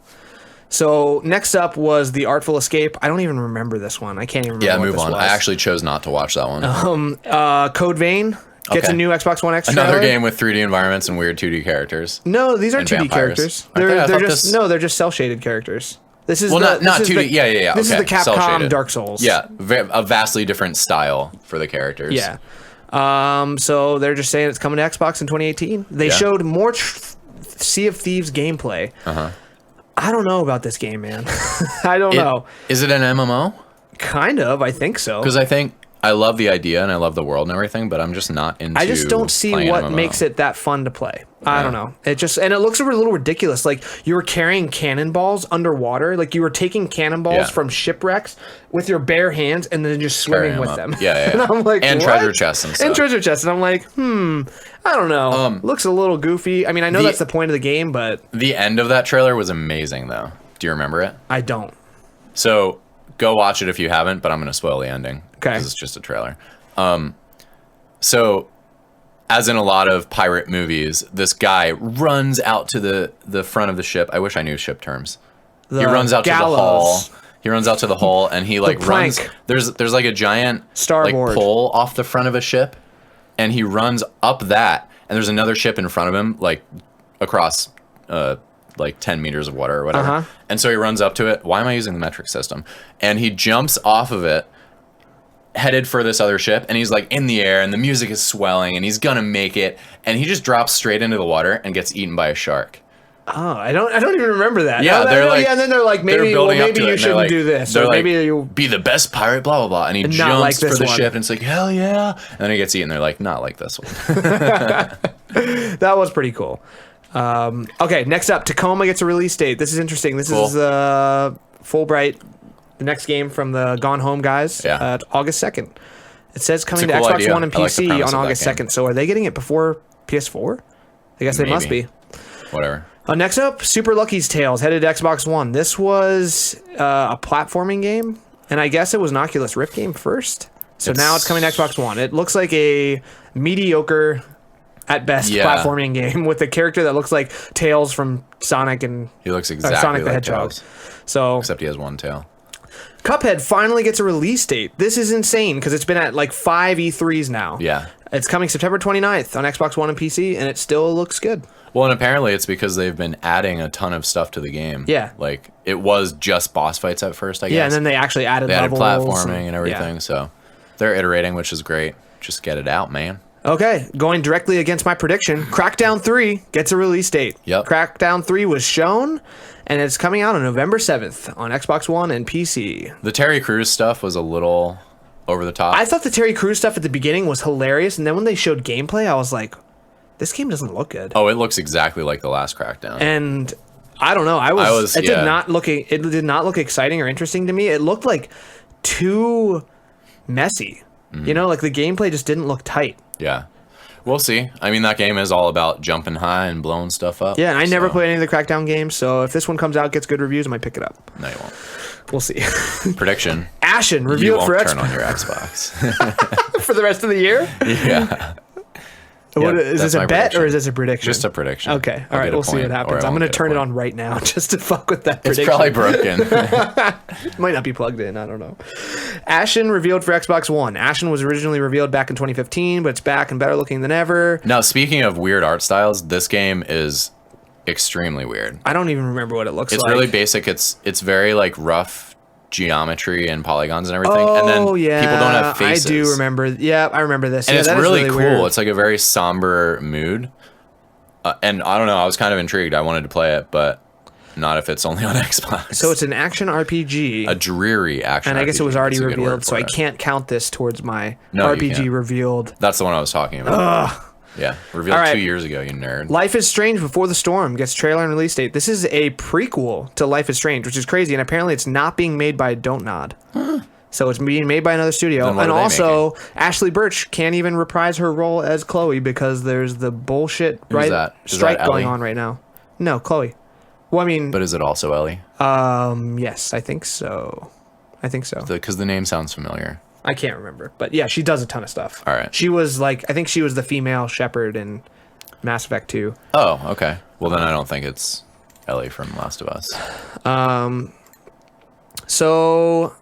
So next up was The Artful Escape. I don't even remember this one. I can't even remember. Yeah, what move this on. was. I actually chose not to watch that one. Code Vein gets a new Xbox One X Another trailer. game with 3D environments and weird 2D characters. No, these aren't 2D vampires. characters. They're just cell shaded characters. This is not 2D. Yeah. This is the Capcom Cell-shaded. Dark Souls. Yeah, a vastly different style for the characters. Yeah. So they're just saying it's coming to Xbox in 2018. They showed more Sea of Thieves gameplay. I don't know about this game, man. I don't know. Is it an MMO? Kind of. I think so. Because I love the idea and I love the world and everything, but I'm just not into. I just don't see what makes it that fun to play. I don't know. It looks a little ridiculous. You were carrying cannonballs underwater. You were taking cannonballs from shipwrecks with your bare hands and then just swimming with them. Yeah. And I'm like, and what? treasure chests and stuff. And treasure chests. And I'm like, I don't know. Looks a little goofy. I mean, I know that's the point of the game, but the end of that trailer was amazing, though. Do you remember it? I don't. So go watch it if you haven't, but I'm going to spoil the ending. Okay. Because it's just a trailer. So, as in a lot of pirate movies, this guy runs out to the front of the ship. I wish I knew ship terms. He runs out to the hull. He runs out to the hull and he runs. There's a giant starboard pole off the front of a ship, and he runs up that, and there's another ship in front of him, across 10 meters of water or whatever. And so he runs up to it. Why am I using the metric system? And he jumps off of it, headed for this other ship, and he's in the air, and the music is swelling, and he's gonna make it, and he just drops straight into the water and gets eaten by a shark. Oh, I don't even remember that. Yeah, and then they're like, maybe you shouldn't do this. Or maybe you be the best pirate, blah blah blah. And he jumps for the ship, and it's like, hell yeah! And then he gets eaten. They're like, not like this one. That was pretty cool. Okay, next up, Tacoma gets a release date. This is interesting. This is Fulbright, the next game from the Gone Home guys. Yeah. August 2nd. It says coming to Xbox One and PC on August 2nd. So are they getting it before PS4? I guess they must be. Whatever. Next up, Super Lucky's Tales, headed to Xbox One. This was a platforming game, and I guess it was an Oculus Rift game first. So now it's coming to Xbox One. It looks like a mediocre, at best, platforming game with a character that looks like Tails from Sonic and he looks exactly Sonic the like Hedgehog. Tails. So except he has one tail. Cuphead finally gets a release date. This is insane because it's been at like 5 E3s now. Yeah. It's coming September 29th on Xbox One and PC, and it still looks good. Well, and apparently it's because they've been adding a ton of stuff to the game. Yeah. Like, it was just boss fights at first, I guess. Yeah, and then they actually added levels. Platforming and everything, so they're iterating, which is great. Just get it out, man. Okay, going directly against my prediction, Crackdown 3 gets a release date. Yep. Crackdown 3 was shown, and it's coming out on November 7th on Xbox One and PC. The Terry Crews stuff was a little over the top. I thought the Terry Crews stuff at the beginning was hilarious, and then when they showed gameplay, I was like, this game doesn't look good. Oh, it looks exactly like the last Crackdown. And I don't know. It did not look exciting or interesting to me. It looked like too messy. You know, like the gameplay just didn't look tight. Yeah. We'll see. I mean, that game is all about jumping high and blowing stuff up. Yeah, and I never played any of the Crackdown games, so if this one comes out, gets good reviews, I might pick it up. No, you won't. We'll see. Prediction. Ashen, You revealed won't for turn Xbox. on your Xbox. For the rest of the year? Yeah. Is this a bet prediction. or is this a prediction? Just a prediction. Okay. All right, we'll see what happens. I'm going to turn it on right now just to fuck with that prediction. It's probably broken. Might not be plugged in. I don't know. Ashen revealed for Xbox One. Ashen was originally revealed back in 2015, but it's back and better looking than ever. Now, speaking of weird art styles, this game is extremely weird. I don't even remember what it looks like. It's really basic. It's very like rough geometry and polygons and everything. Oh, and then yeah. people don't have faces. I do remember. Yeah, I remember this. And yeah, it's really cool. Weird. It's like a very somber mood. And I don't know. I was kind of intrigued. I wanted to play it, but not if it's only on Xbox. So it's an action RPG. A dreary action RPG. And I guess it was already revealed, so I can't count this towards my RPG revealed. That's the one I was talking about. Ugh. Yeah, revealed 2 years ago, you nerd. Life is Strange Before the Storm gets trailer and release date. This is a prequel to Life is Strange, which is crazy, and apparently it's not being made by Don't Nod. So it's being made by another studio. And also, Ashley Birch can't even reprise her role as Chloe because there's the bullshit strike going on right now. No, Chloe. Well, I mean... But is it also Ellie? Yes, I think so. Because the name sounds familiar. I can't remember. But yeah, she does a ton of stuff. All right. She was I think she was the female shepherd in Mass Effect 2. Oh, okay. Well, then I don't think it's Ellie from Last of Us. So,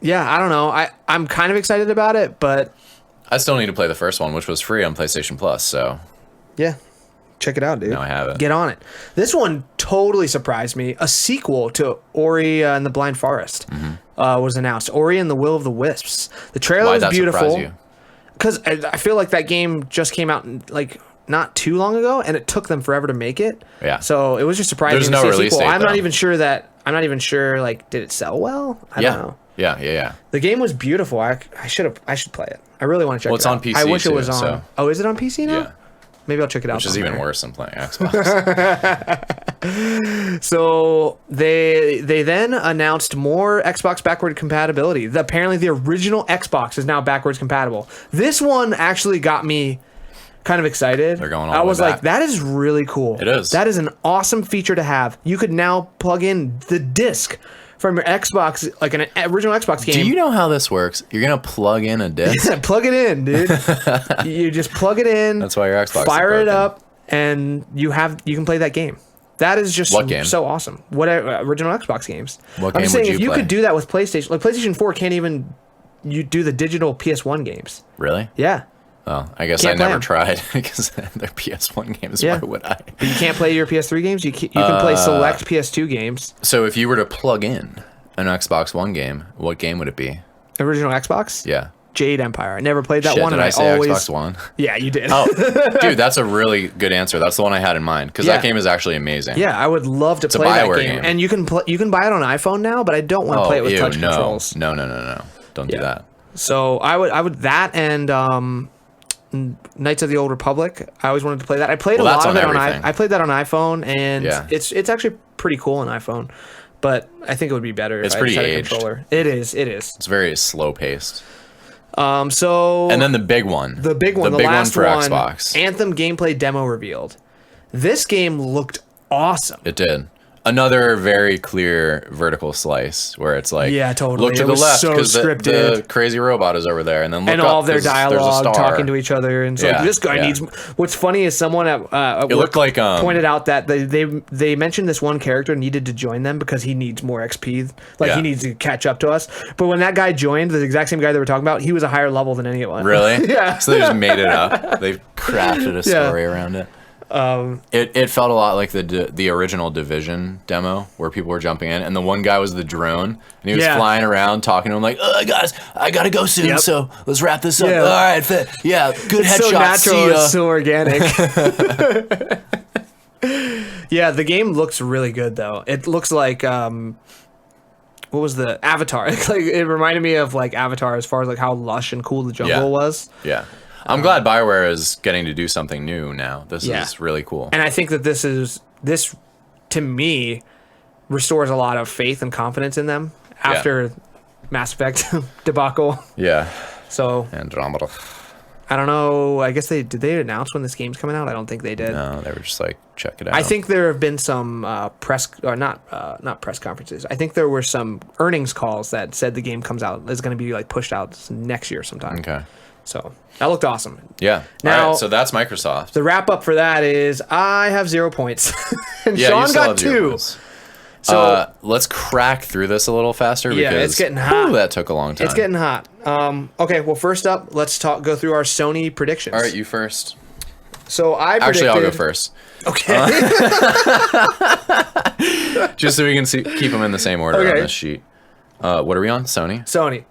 yeah, I don't know. I'm kind of excited about it, but... I still need to play the first one, which was free on PlayStation Plus, so... Yeah. Check it out, dude. Now I have it. Get on it. This one totally surprised me. A sequel to Ori and the Blind Forest was announced. Ori and the Will of the Wisps. The trailer was beautiful. Because I feel like that game just came out like not too long ago, and it took them forever to make it. Yeah. So it was just surprising There's to no see a release sequel. date, I'm not even sure. Like, did it sell well? I don't know. Yeah. The game was beautiful. I should play it. I really want to check it out. Well, it's on PC. I wish it was too, on. So. Oh, is it on PC now? Yeah. Maybe I'll check it out. Which is even worse than playing Xbox. So they then announced more Xbox backward compatibility. Apparently, the original Xbox is now backwards compatible. This one actually got me kind of excited. They're going all I the way was back. like, that is really cool. It is. That is an awesome feature to have. You could now plug in the disc from your Xbox, like an original Xbox game. Do you know how this works? You're going to plug in a disc? Plug it in, dude. You just plug it in. That's why your Xbox fire is it up, and you can play that game. That is just so awesome. What original Xbox games? What I'm game just saying, would if you you play? could do that with PlayStation, like PlayStation 4 can't even do the digital PS1 games. Really? Yeah. Well, I guess Can't I play never 'em. tried because they're PS1 games. Yeah. Why would I? But you can't play your PS3 games. You can play select PS2 games. So if you were to plug in an Xbox One game, what game would it be? Original Xbox? Yeah. Jade Empire. I never played that Shit, one. did And I say always... Xbox One? Yeah, you did. Oh, dude, that's a really good answer. That's the one I had in mind because that game is actually amazing. Yeah, I would love to play that game. And you can buy it on iPhone now, but I don't want to play it with touch controls. No. Don't do that. So I would that and Knights of the Old Republic. I always wanted to play that. I played a lot of it I played that on iPhone, and it's actually pretty cool on iPhone. But I think it would be better. It's if pretty I had a aged. controller. It is. It's very slow paced. So and then the big one, the big one for Xbox. Anthem gameplay demo revealed. This game looked awesome. It did. Another very clear vertical slice where it's like, totally. Look to the left because the crazy robot is over there, and then look and up all of their dialogue talking to each other, and so this guy needs. What's funny is someone at it looked like pointed out that they mentioned this one character needed to join them because he needs more XP, he needs to catch up to us. But when that guy joined, the exact same guy they were talking about, he was a higher level than anyone. Really? Yeah. So they just made it up. They crafted a story around it. It felt a lot like the original Division demo where people were jumping in, and the one guy was the drone, and he was flying around talking to him like, guys, I gotta go soon, so let's wrap this up. All right, good headshot. So natural, it's so organic. Yeah, the game looks really good though. It looks like what was the Avatar? It reminded me of like Avatar as far as like how lush and cool the jungle was. Yeah. I'm glad BioWare is getting to do something new now. This is really cool. And I think that this to me restores a lot of faith and confidence in them after Mass Effect debacle. Yeah. So Andromeda. I don't know. I guess did they announce when this game's coming out? I don't think they did. No, they were just like, check it out. I think there have been some not press conferences. I think there were some earnings calls that said the game is going to be like pushed out next year sometime. Okay. So that looked awesome. Yeah. Now, all right, so that's Microsoft. The wrap up for that is I have 0 points. And yeah, Sean got 2. So let's crack through this a little faster because it's getting hot. That took a long time. It's getting hot. Okay, well first up, let's go through our Sony predictions. All right, you first. So I predicted... Actually, I'll go first. Okay. Just so we can keep them in the same order on this sheet. What are we on? Sony.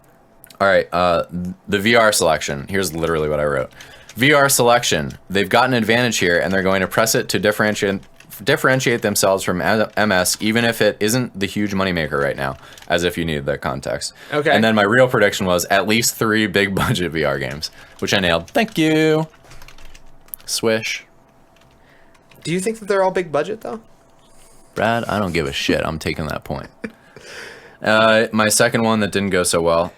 All right, the VR selection. Here's literally what I wrote. VR selection. They've got an advantage here, and they're going to press it to differentiate themselves from MS, even if it isn't the huge moneymaker right now, as if you needed that context. Okay. And then my real prediction was at least 3 big budget VR games, which I nailed. Thank you. Swish. Do you think that they're all big budget, though? Brad, I don't give a shit. I'm taking that point. My second one that didn't go so well,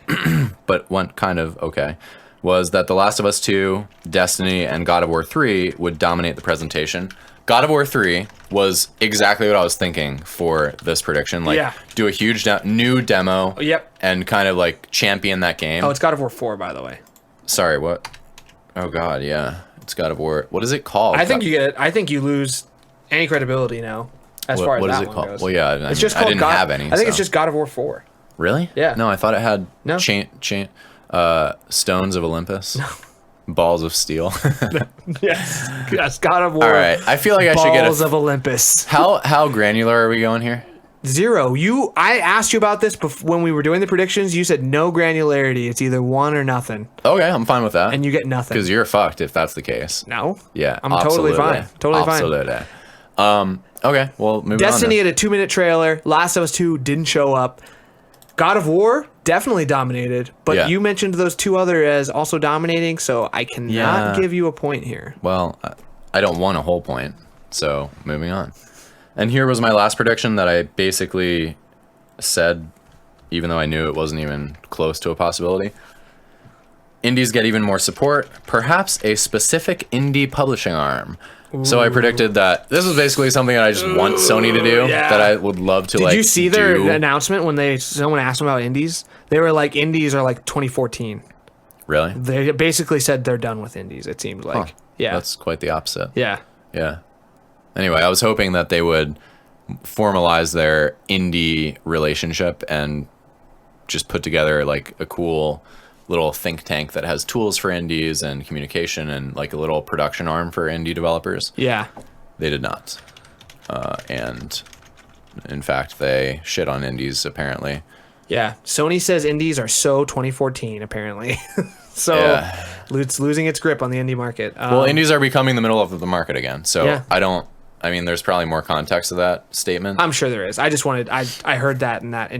but went kind of okay, was that The Last of Us 2, Destiny, and God of War 3 would dominate the presentation. God of War 3 was exactly what I was thinking for this prediction. Do a huge new demo and kind of like champion that game. Oh, it's God of War 4, by the way. Sorry, what? Oh, God, yeah. It's God of War. What is it called? I think you lose any credibility now. What is it called? Goes. Well, yeah, it's just called I didn't have any. I think it's just God of War 4. Really? Yeah. No, I thought it had Stones of Olympus. No. Balls of Steel. yes, God of War. All right, I feel like I should get Balls of Olympus. How granular are we going here? 0. I asked you about this when we were doing the predictions. You said no granularity. It's either 1 or nothing. Okay, I'm fine with that. And you get nothing. Because you're fucked if that's the case. No. Yeah, I'm totally fine. Totally fine. Okay, well, moving Destiny on. had a 2-minute trailer. Last of Us 2 didn't show up. God of War definitely dominated, but you mentioned those 2 other as also dominating, so I cannot give you a point here. Well, I don't want a whole point, so moving on. And here was my last prediction that I basically said, even though I knew it wasn't even close to a possibility. Indies get even more support, perhaps a specific indie publishing arm. So I predicted that this was basically something that I just want Sony to do, that I would love to Did you see their announcement when someone asked them about indies? They were like, indies are like 2014. Really? They basically said they're done with indies, it seems like. Huh. Yeah. That's quite the opposite. Yeah. Yeah. Anyway, I was hoping that they would formalize their indie relationship and just put together like a cool little think tank that has tools for indies and communication and like a little production arm for indie developers. Yeah. They did not. And in fact, they shit on indies apparently Yeah, Sony says indies are so 2014 apparently. So Yeah. it's losing its grip on the indie market. Well, indies are becoming the middle of the market again. So Yeah. I mean, there's probably more context to that statement. I'm sure there is. I just wanted, I heard that and that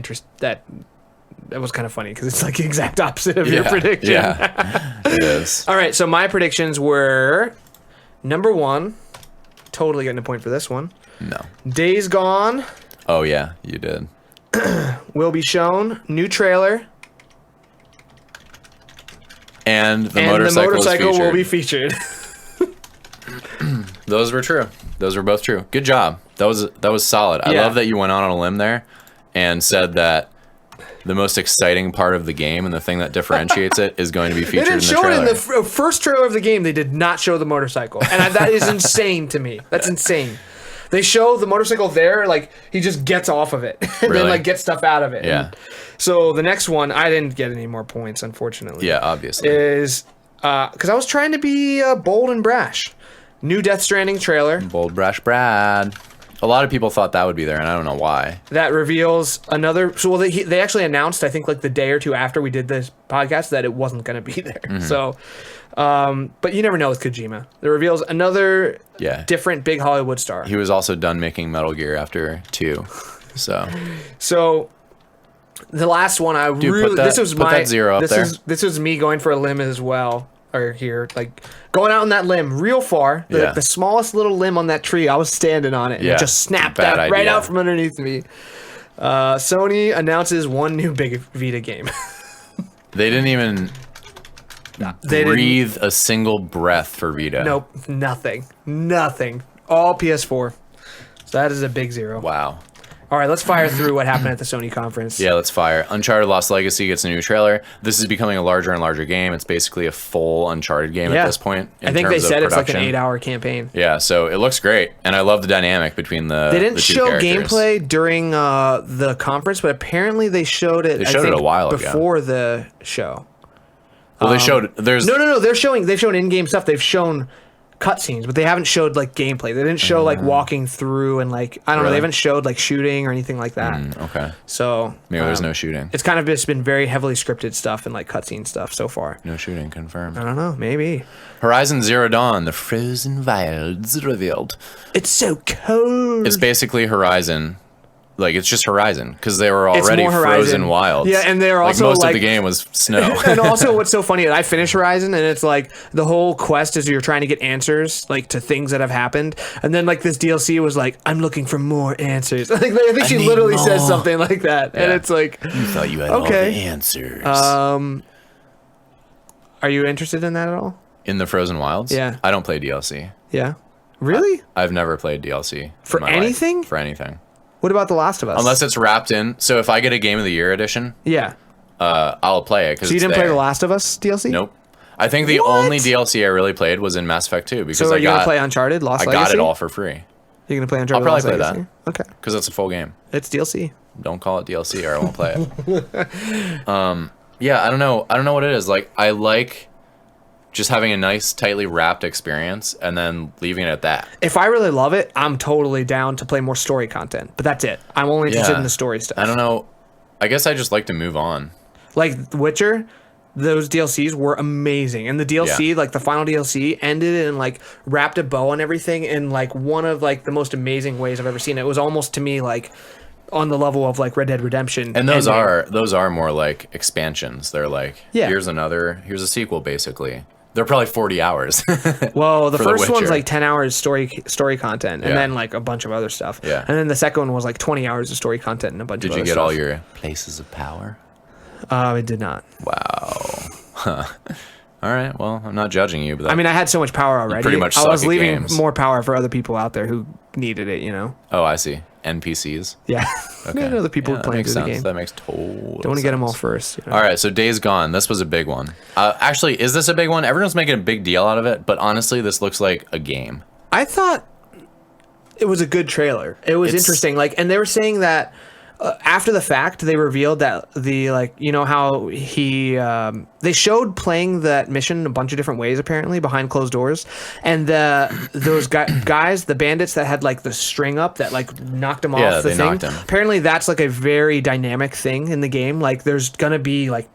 was kind of funny because it's like the exact opposite of your prediction. Yeah, it is. All right, so my predictions were number 1, totally getting a point for this one. No. Days Gone Oh, yeah, you did. will be shown. New trailer. And the And the motorcycle is will be featured. Those were true. Those were both true. Good job. That was solid. I Yeah. love that you went on a limb there and said that the most exciting part of the game and the thing that differentiates it is going to be They featured in didn't the show trailer. it in the first trailer of the game. They did not show the motorcycle. And that is insane to me. That's insane. They show the motorcycle there, like he just gets off of it and Really? then like gets stuff out of it. Yeah. And so the next one, I didn't get any more points, unfortunately. Yeah, obviously. Is because I was trying to be bold and brash. New Death Stranding trailer Bold Brash Brad. A lot of people thought that would be there, and I don't know why. that reveals another. So they actually announced, I think, like the day or two after we did this podcast, that it wasn't going to be there. Mm-hmm. So, but you never know with Kojima. It reveals another different big Hollywood star. He was also done making Metal Gear after 2. So the last one, put that 0 up there. This was me going for a limb as well. Or here, like going out on that limb real far, the smallest little limb on that tree. I was standing on it and it just snapped out right out from underneath me. Sony announces one new big Vita game. They didn't even breathe a single breath for Vita. Nope, nothing. All PS4. So that is a big 0. Wow. All right, let's fire through what happened at the Sony conference. Yeah, let's fire. Uncharted Lost Legacy gets a new trailer. This is becoming a larger and larger game. It's basically a full Uncharted game at this point. I think they said it's like an 8-hour campaign. Yeah, so it looks great, and I love the dynamic between the They didn't the two show characters. gameplay during the conference, but apparently they showed it. They showed it a while ago. Before the show. Well, they showed there's No. They've shown in-game stuff. They've shown cutscenes, but they haven't showed like gameplay. They didn't show like walking through and like I don't know. They haven't showed like shooting or anything like that. Okay. So Maybe there's no shooting. It's kind of just been very heavily scripted stuff and like cutscene stuff so far. No shooting confirmed. I don't know. Maybe. Horizon Zero Dawn: The Frozen Wilds revealed. It's so cold. It's basically Horizon. Like, it's just Horizon, because they were already more frozen Horizon. wilds. Yeah, and they're also, most like- of the game was snow. And also, what's so funny is I finished Horizon, and it's like the whole quest is you're trying to get answers like to things that have happened, and then like this DLC was like, I'm looking for more answers. Like I think she need literally more. says something like that, and Yeah. it's like, You thought you had all the Okay. answers. are you interested in that at all? In the Frozen Wilds? Yeah. I don't play DLC. Yeah, really? I've never played DLC. For in my life. anything? For anything. What about The Last of Us? Unless it's wrapped in. So if I get a Game of the Year edition, yeah. I'll play it. So you didn't play The Last of Us DLC? Nope. I think the What? only DLC I really played was in Mass Effect 2 because So are I you gonna got play Uncharted Lost I Legacy? got it all for free You're gonna play Uncharted I'll Lost probably play Legacy? Okay, because it's a full game. it's DLC. Don't call it DLC or I won't play it. Yeah, I don't know what it is. Like, I like just having a nice, tightly wrapped experience and then leaving it at that. If I really love it, I'm totally down to play more story content. But that's it. I'm only interested Yeah. in the story stuff. I don't know. I guess I just like to move on. Like The Witcher, those DLCs were amazing. And the DLC, Yeah. like the final DLC, ended and like wrapped a bow on everything in like one of like the most amazing ways I've ever seen. It was almost to me like on the level of like Red Dead Redemption. And those ending. are more like expansions. They're like, Yeah. here's a sequel basically. They're probably 40 hours. Well, the for The first one's Witcher. like 10 hours story content, and Yeah. then like a bunch of other stuff. Yeah. And then the second one was like 20 hours of story content and a bunch Did of you other get stuff. all your places of power? It did not. Wow. Huh. All right. Well, I'm not judging you, but I mean, I had so much power already. pretty much I was suck at leaving games. more power for other people out there who needed it, you know? oh, I see. NPCs. Yeah. Okay. Other people Yeah, that playing makes through the sense. game. That makes total Don't want to get them all sense. first. You know? All right, so Days Gone. This was a big one. Actually, is this a big one? Everyone's making a big deal out of it, but honestly, this looks like a game. I thought it was a good trailer. It was It's- interesting. Like, and they were saying that after the fact, they revealed that how they showed playing that mission a bunch of different ways, apparently, behind closed doors. And those guys, the bandits that had, like, the string up that, like, knocked them off the thing. Knocked him. Apparently, that's, like, a very dynamic thing in the game. Like, there's going to be, like,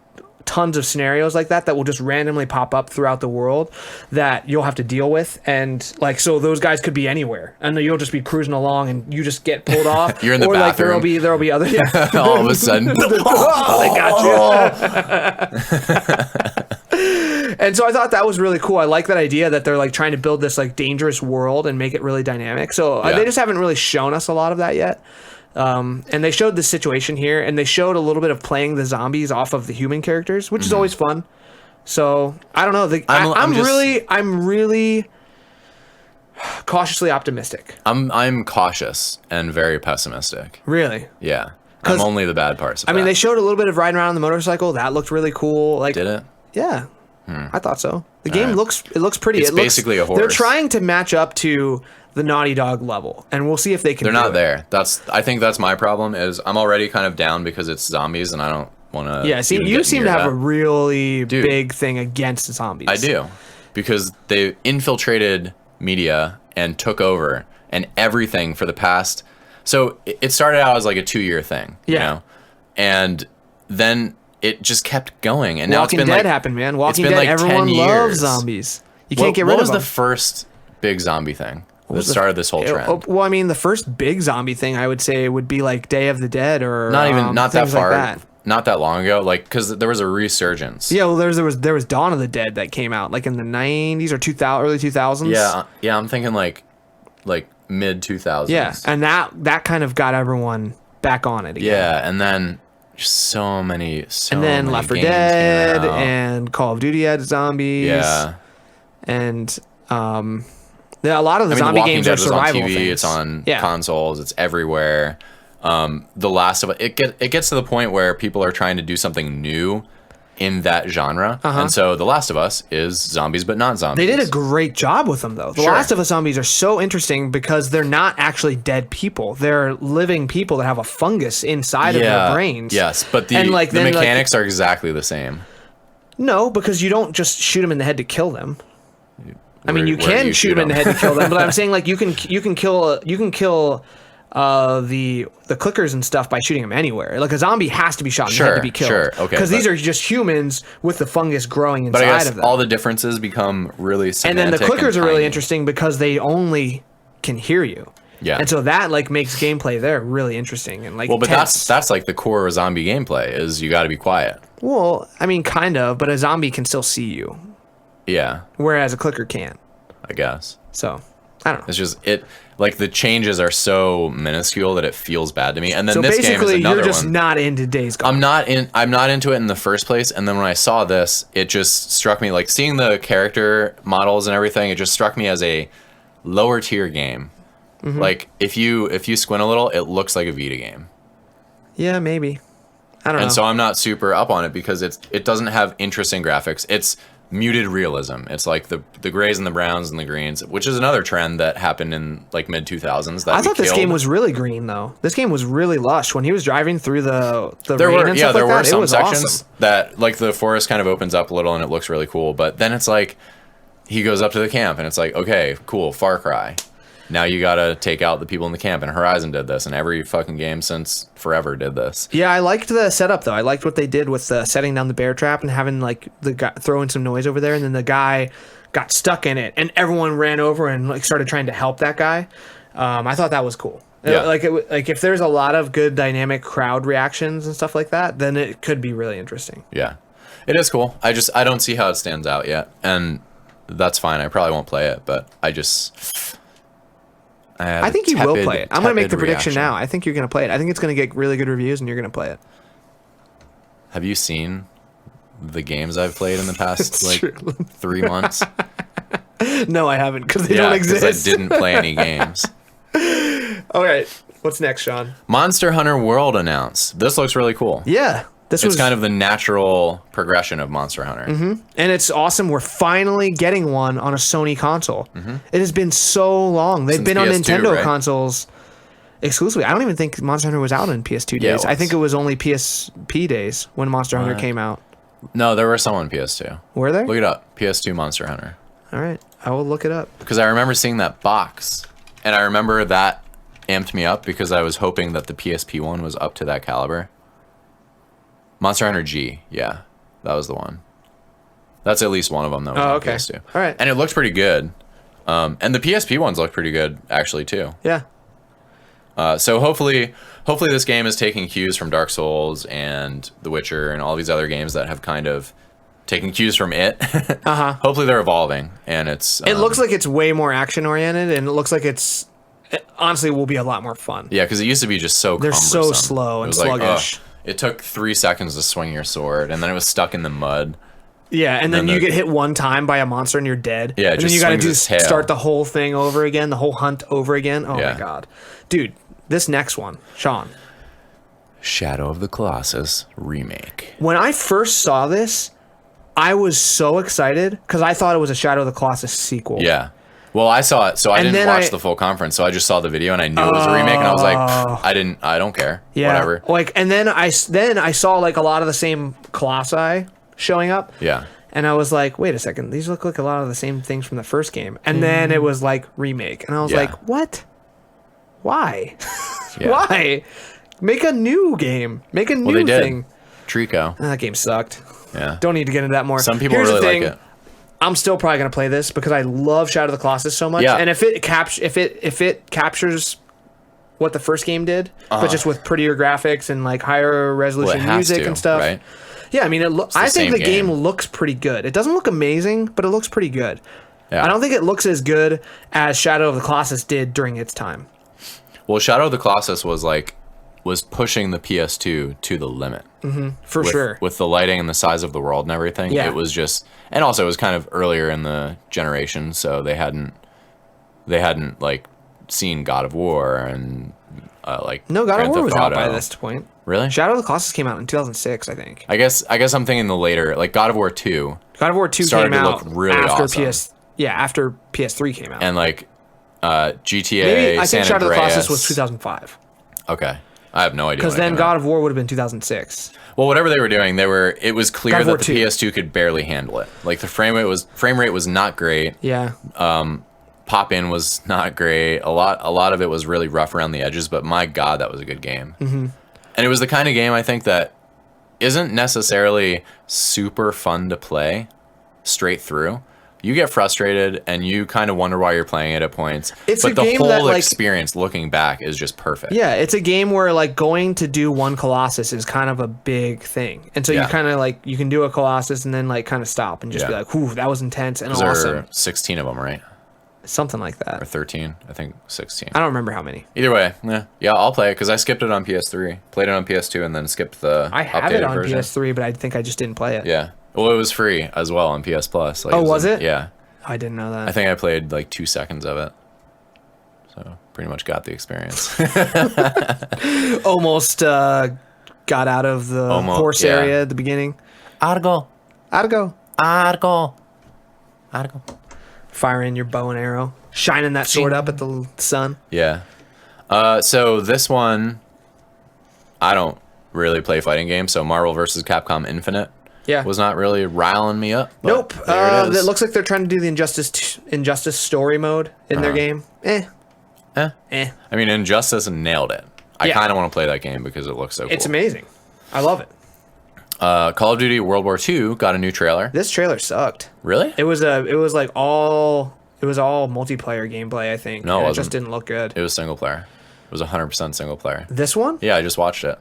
tons of scenarios like that will just randomly pop up throughout the world that you'll have to deal with, and like, so those guys could be anywhere, and you'll just be cruising along and you just get pulled off. You're in the bathroom. Like there'll be other all of a sudden they got you. And so I thought that was really cool. I like that idea that they're like trying to build this like dangerous world and make it really dynamic. So they just haven't really shown us a lot of that yet. And they showed the situation here, and they showed a little bit of playing the zombies off of the human characters, which is always fun. So I don't know. I'm really cautiously optimistic. I'm cautious and very pessimistic. Really? Yeah. I'm only the bad parts. I mean, they showed a little bit of riding around on the motorcycle. That looked really cool. Like, did it? Yeah. I thought so. The game looks pretty. It's basically a horse. They're trying to match up to the Naughty Dog level, and we'll see if they can. They're not there. I think that's my problem. Is I'm already kind of down because it's zombies, and I don't want to. Yeah, see, you seem to have a really big thing against zombies. I do, because they infiltrated media and took over and everything for the past. So it started out as like a 2-year thing, you know, and then it just kept going, and now Walking Dead happened, man. Walking Dead, like everyone loves zombies. You can't get rid of them. What was the first big zombie thing that started this whole trend? Well, I mean, the first big zombie thing I would say would be like Day of the Dead, or not that far, like that. Not that long ago, like, because there was a resurgence. Yeah, well, there was Dawn of the Dead that came out like in the 90s or early 2000s. Yeah, I'm thinking like mid 2000s. Yeah, and that kind of got everyone back on it again. Yeah, and then so many and then Left 4 Dead and Call of Duty had zombies. Yeah, and a lot of the zombie games are survival on TV, things. It's on consoles. It's everywhere. The Last of Us. It gets to the point where people are trying to do something new in that genre, and so The Last of Us is zombies, but not zombies. They did a great job with them, though. The Last of Us zombies are so interesting because they're not actually dead people; they're living people that have a fungus inside of their brains. Yes, but the mechanics are exactly the same. No, because you don't just shoot them in the head to kill them. I mean, you can shoot them in the head to kill them, but I'm saying like you can kill the clickers and stuff by shooting them anywhere. Like a zombie has to be shot in the head to be killed. Sure, okay. Because these are just humans with the fungus growing inside of them. All the differences become really semantic. And then the clickers are really interesting because they only can hear you. Yeah. And so that like makes gameplay there really interesting and like but that's like the core of zombie gameplay is you got to be quiet. Well, I mean kind of, but a zombie can still see you. Yeah. Whereas a clicker can't. I guess. So, I don't know. It's just like the changes are so minuscule that it feels bad to me. And then so this game is another one. basically, you're just not into Days Gone. I'm not into it in the first place. And then when I saw this, it just struck me like seeing the character models and everything. It just struck me as a lower tier game. Mm-hmm. Like if you squint a little, it looks like a Vita game. Yeah, maybe. I don't know. And so I'm not super up on it because it doesn't have interesting graphics. It's muted realism. It's like the grays and the browns and the greens, which is another trend that happened in like mid 2000s. I thought this game was really green though. This game was really lush when he was driving through the there rain were and stuff there like were that. some It was sections awesome. that like the forest kind of opens up a little and it looks really cool. But then it's like he goes up to the camp and it's like, okay, cool, Far Cry. Now you gotta take out the people in the camp, and Horizon did this, and every fucking game since forever did this. Yeah, I liked the setup though. I liked what they did with setting down the bear trap and having like the guy throwing some noise over there, and then the guy got stuck in it, and everyone ran over and like started trying to help that guy. I thought that was cool. Yeah. Like if there's a lot of good dynamic crowd reactions and stuff like that, then it could be really interesting. Yeah, it is cool. I don't see how it stands out yet, and that's fine. I probably won't play it, but I think you will play it. I'm going to make the prediction now. I think you're going to play it. I think it's going to get really good reviews, and you're going to play it. Have you seen the games I've played in the past 3 months? No, I haven't, because they don't exist. Because I didn't play any games. All right. What's next, Sean? Monster Hunter World announced. This looks really cool. Yeah. It's kind of the natural progression of Monster Hunter. Mm-hmm. And it's awesome. We're finally getting one on a Sony console. Mm-hmm. It has been so long. They've been on Nintendo consoles. Exclusively. I don't even think Monster Hunter was out in PS2 days. I think it was only PSP days when Monster Hunter came out. No, there were some on PS2. Were there? Look it up. PS2 Monster Hunter. All right. I will look it up. Because I remember seeing that box, and I remember that amped me up because I was hoping that the PSP one was up to that caliber. Monster Hunter G. Yeah, that was the one. That's at least one of them that was on PS2. All right. And it looked pretty good. And the PSP ones look pretty good, actually, too. Yeah. So hopefully this game is taking cues from Dark Souls and The Witcher and all these other games that have kind of taken cues from it. Hopefully they're evolving, and it's... it looks like it's way more action-oriented, and it looks like it honestly will be a lot more fun. Yeah, because it used to be just so They're cumbersome. so slow and sluggish. It took 3 seconds to swing your sword, and then it was stuck in the mud. Yeah, and then you get hit one time by a monster and you're dead. Yeah, and then you got to start the whole thing over again, the whole hunt over again. Oh my god. Dude, this next one, Sean. Shadow of the Colossus remake. When I first saw this, I was so excited because I thought it was a Shadow of the Colossus sequel. Yeah. Well, I saw it, so I didn't watch the full conference, so I just saw the video and I knew it was a remake, and I was like, I don't care. Yeah. Whatever. Like, and then I saw like a lot of the same Colossi showing up. Yeah. And I was like, wait a second, these look like a lot of the same things from the first game. And then it was like remake. And I was like, what? Why? Why? Make a new game. Make a new thing. Trico. That game sucked. Yeah. Don't need to get into that more. Some people Here's really the thing. like it. I'm still probably gonna play this because I love Shadow of the Colossus so much. Yeah. And if it captures what the first game did, but just with prettier graphics and like higher resolution music and stuff. Right? Yeah, I mean, I think the game looks pretty good. It doesn't look amazing, but it looks pretty good. Yeah. I don't think it looks as good as Shadow of the Colossus did during its time. Well, Shadow of the Colossus was pushing the PS2 to the limit. For sure. With the lighting and the size of the world and everything. Yeah. It was just, and also it was kind of earlier in the generation, so they hadn't like seen God of War and like no, God Grand of War was Theft out Auto. by this point. Really? Shadow of the Colossus came out in 2006, I think. I guess I'm thinking the later, like God of War 2. God of War 2 started came to out look really after awesome. after PS3 came out. And like GTA, Maybe I San think Shadow of the Andreas. Colossus was 2005. Okay. I have no idea. Because then God of War would have been 2006. Well, whatever they were doing, it was clear that the 2. PS2 could barely handle it. Like the frame rate was not great. Yeah. Pop-in was not great. A lot of it was really rough around the edges, but my God, that was a good game. And it was the kind of game I think that isn't necessarily super fun to play straight through. You get frustrated and you kind of wonder why you're playing it at points. But the whole experience looking back is just perfect. Yeah, it's a game where like going to do one Colossus is kind of a big thing. And so you kind of like, you can do a Colossus and then like kind of stop and just be like, whew, that was intense and awesome. There are 16 of them, right? Something like that. Or 13, I think 16. I don't remember how many. Either way, yeah, I'll play it because I skipped it on PS3, played it on PS2, and then skipped the I have it on version. PS3, but I think I just didn't play it. Yeah. Well, it was free as well on PS Plus. Like, was it? Yeah. I didn't know that. I think I played like 2 seconds of it. So pretty much got the experience. Almost got out of the horse area at the beginning. Argo. Firing your bow and arrow. Shining that sword up at the sun. Yeah. So this one, I don't really play fighting games, so Marvel vs. Capcom Infinite was not really riling me up. Nope. It looks like they're trying to do the Injustice story mode in their game. I mean, Injustice nailed it. I kind of want to play that game because it looks so cool. It's amazing. I love it. Call of Duty World War II got a new trailer. This trailer sucked. Really? It was all multiplayer gameplay, I think. No, it just didn't look good. It was single player. It was 100% single player. This one? Yeah, I just watched it.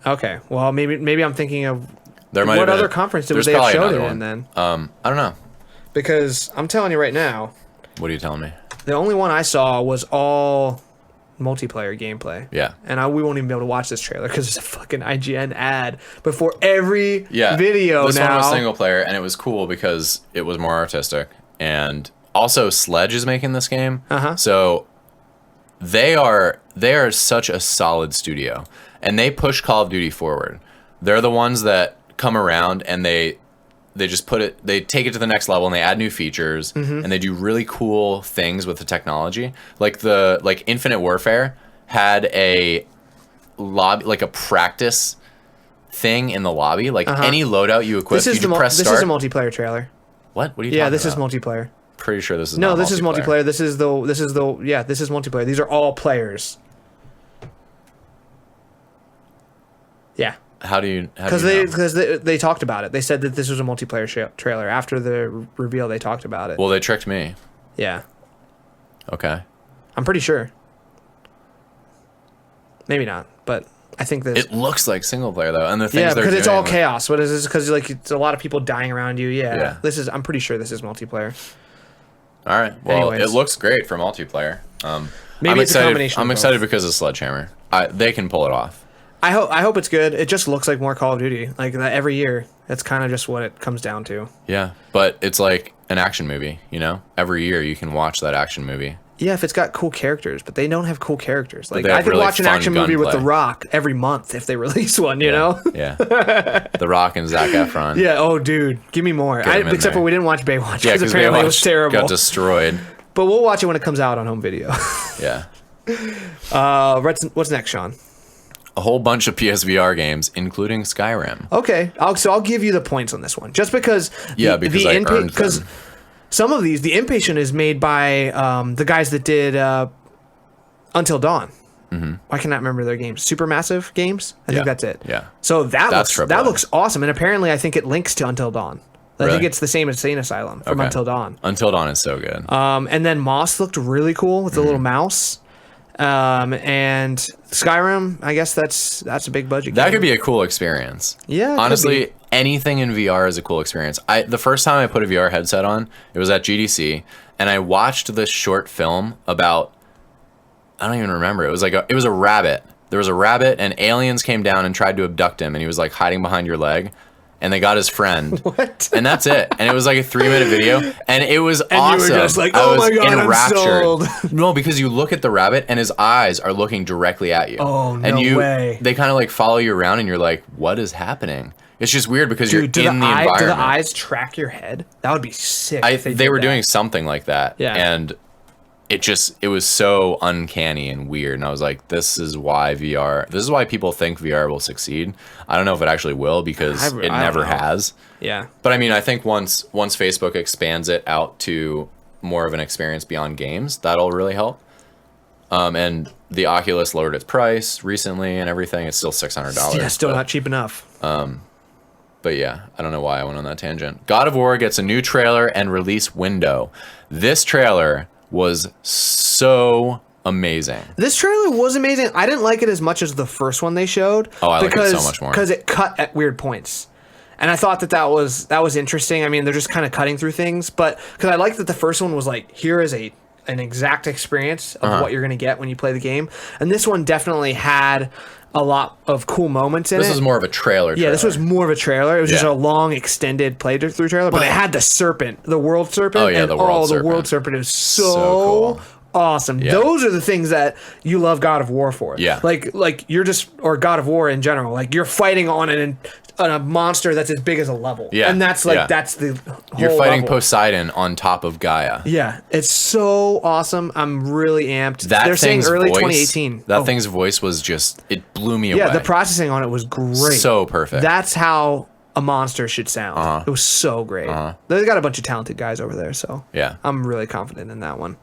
Okay. Well, maybe I'm thinking of what other conference did they have showed it in then? I don't know. Because I'm telling you right now. What are you telling me? The only one I saw was all multiplayer gameplay. Yeah. And we won't even be able to watch this trailer because there's a fucking IGN ad before every video this now. One was single player, and it was cool because it was more artistic. And also Sledge is making this game. So they are such a solid studio. And they push Call of Duty forward. They're the ones that come around and they just they take it to the next level and they add new features and they do really cool things with the technology. Like Infinite Warfare had a lobby, like a practice thing in the lobby. Like any loadout you equip, you just press start. This is a multiplayer trailer. What? What are you talking about? Yeah, this is multiplayer. Pretty sure this is no. not This is multiplayer. This is multiplayer. These are all players. Yeah. How do you? Because they talked about it. They said that this was a multiplayer trailer. After the reveal, they talked about it. Well, they tricked me. Yeah. Okay. I'm pretty sure. Maybe not, but I think this. It looks like single player though, and the things because it's all chaos. What is this? Because like it's a lot of people dying around you. Yeah. This is. I'm pretty sure this is multiplayer. All right. Well, Anyways. it looks great for multiplayer. Maybe it's a combination. I'm excited because of Sledgehammer. They can pull it off. I hope it's good. It just looks like more Call of Duty. Like that every year. That's kind of just what it comes down to. Yeah, but it's like an action movie. You know, every year you can watch that action movie. Yeah, if it's got cool characters, but they don't have cool characters. Like I could really watch an action movie with gunplay. The Rock every month if they release one. You know? Yeah. The Rock and Zac Efron. Yeah. Oh, dude, give me more. Except for we didn't watch Baywatch because apparently Baywatch it was terrible. Got destroyed. But we'll watch it when it comes out on home video. Yeah. What's next, Sean? A whole bunch of PSVR games, including Skyrim. Okay, I'll give you the points on this one, just because. Because I earned them. Some of these, the Inpatient is made by the guys that did Until Dawn. Mm-hmm. I cannot remember their games. Supermassive Games? I think that's it. Yeah. So that looks awesome, and apparently I think it links to Until Dawn. I think it's the same as Sane Asylum from Until Dawn. Until Dawn is so good. And then Moss looked really cool with the little mouse. And Skyrim, I guess that's a big budget game. That could be a cool experience. Yeah, honestly, anything in VR is a cool experience. The first time I put a VR headset on, it was at GDC, and I watched this short film about, I don't even remember. It was it was a rabbit. There was a rabbit, and aliens came down and tried to abduct him, and he was like hiding behind your leg. And they got his friend. What? And that's it. And it was like a 3-minute video. And it was awesome. You were just like, oh my God, enraptured. I'm sold. No, because you look at the rabbit and his eyes are looking directly at you. Oh, no way. They kind of like follow you around and you're like, what is happening? It's just weird because you're in the environment. Do the eyes track your head? That would be sick. They were doing something like that. Yeah. And it was so uncanny and weird, and I was like, this is why people think VR will succeed. I don't know if it actually will, because it never has. Yeah. But I mean, I think once Facebook expands it out to more of an experience beyond games, that'll really help. And the Oculus lowered its price recently and everything. It's still $600. Yeah, still not cheap enough. But yeah, I don't know why I went on that tangent. God of War gets a new trailer and release window. This trailer was so amazing. This trailer was amazing. I didn't like it as much as the first one they showed. Oh, I like it so much more. Because it cut at weird points. And I thought that was interesting. I mean, they're just kind of cutting through things. But because I like that the first one was like, here is an exact experience of what you're going to get when you play the game. And this one definitely had a lot of cool moments in it. This was more of a trailer. Yeah, this was more of a trailer. It was just a long, extended playthrough trailer, but it had the serpent, the world serpent. Oh, yeah, the world serpent is so cool. Awesome. Yeah. Those are the things that you love God of War for. Yeah. Like you're just, or God of War in general, like you're fighting on a monster that's as big as a level. Yeah. And that's that's the whole You're fighting level. Poseidon on top of Gaia. Yeah. It's so awesome. I'm really amped. They're saying early 2018. That thing's voice was just, it blew me away. Yeah, the processing on it was great. So perfect. That's how a monster should sound. It was so great. They got a bunch of talented guys over there, so yeah, I'm really confident in that one.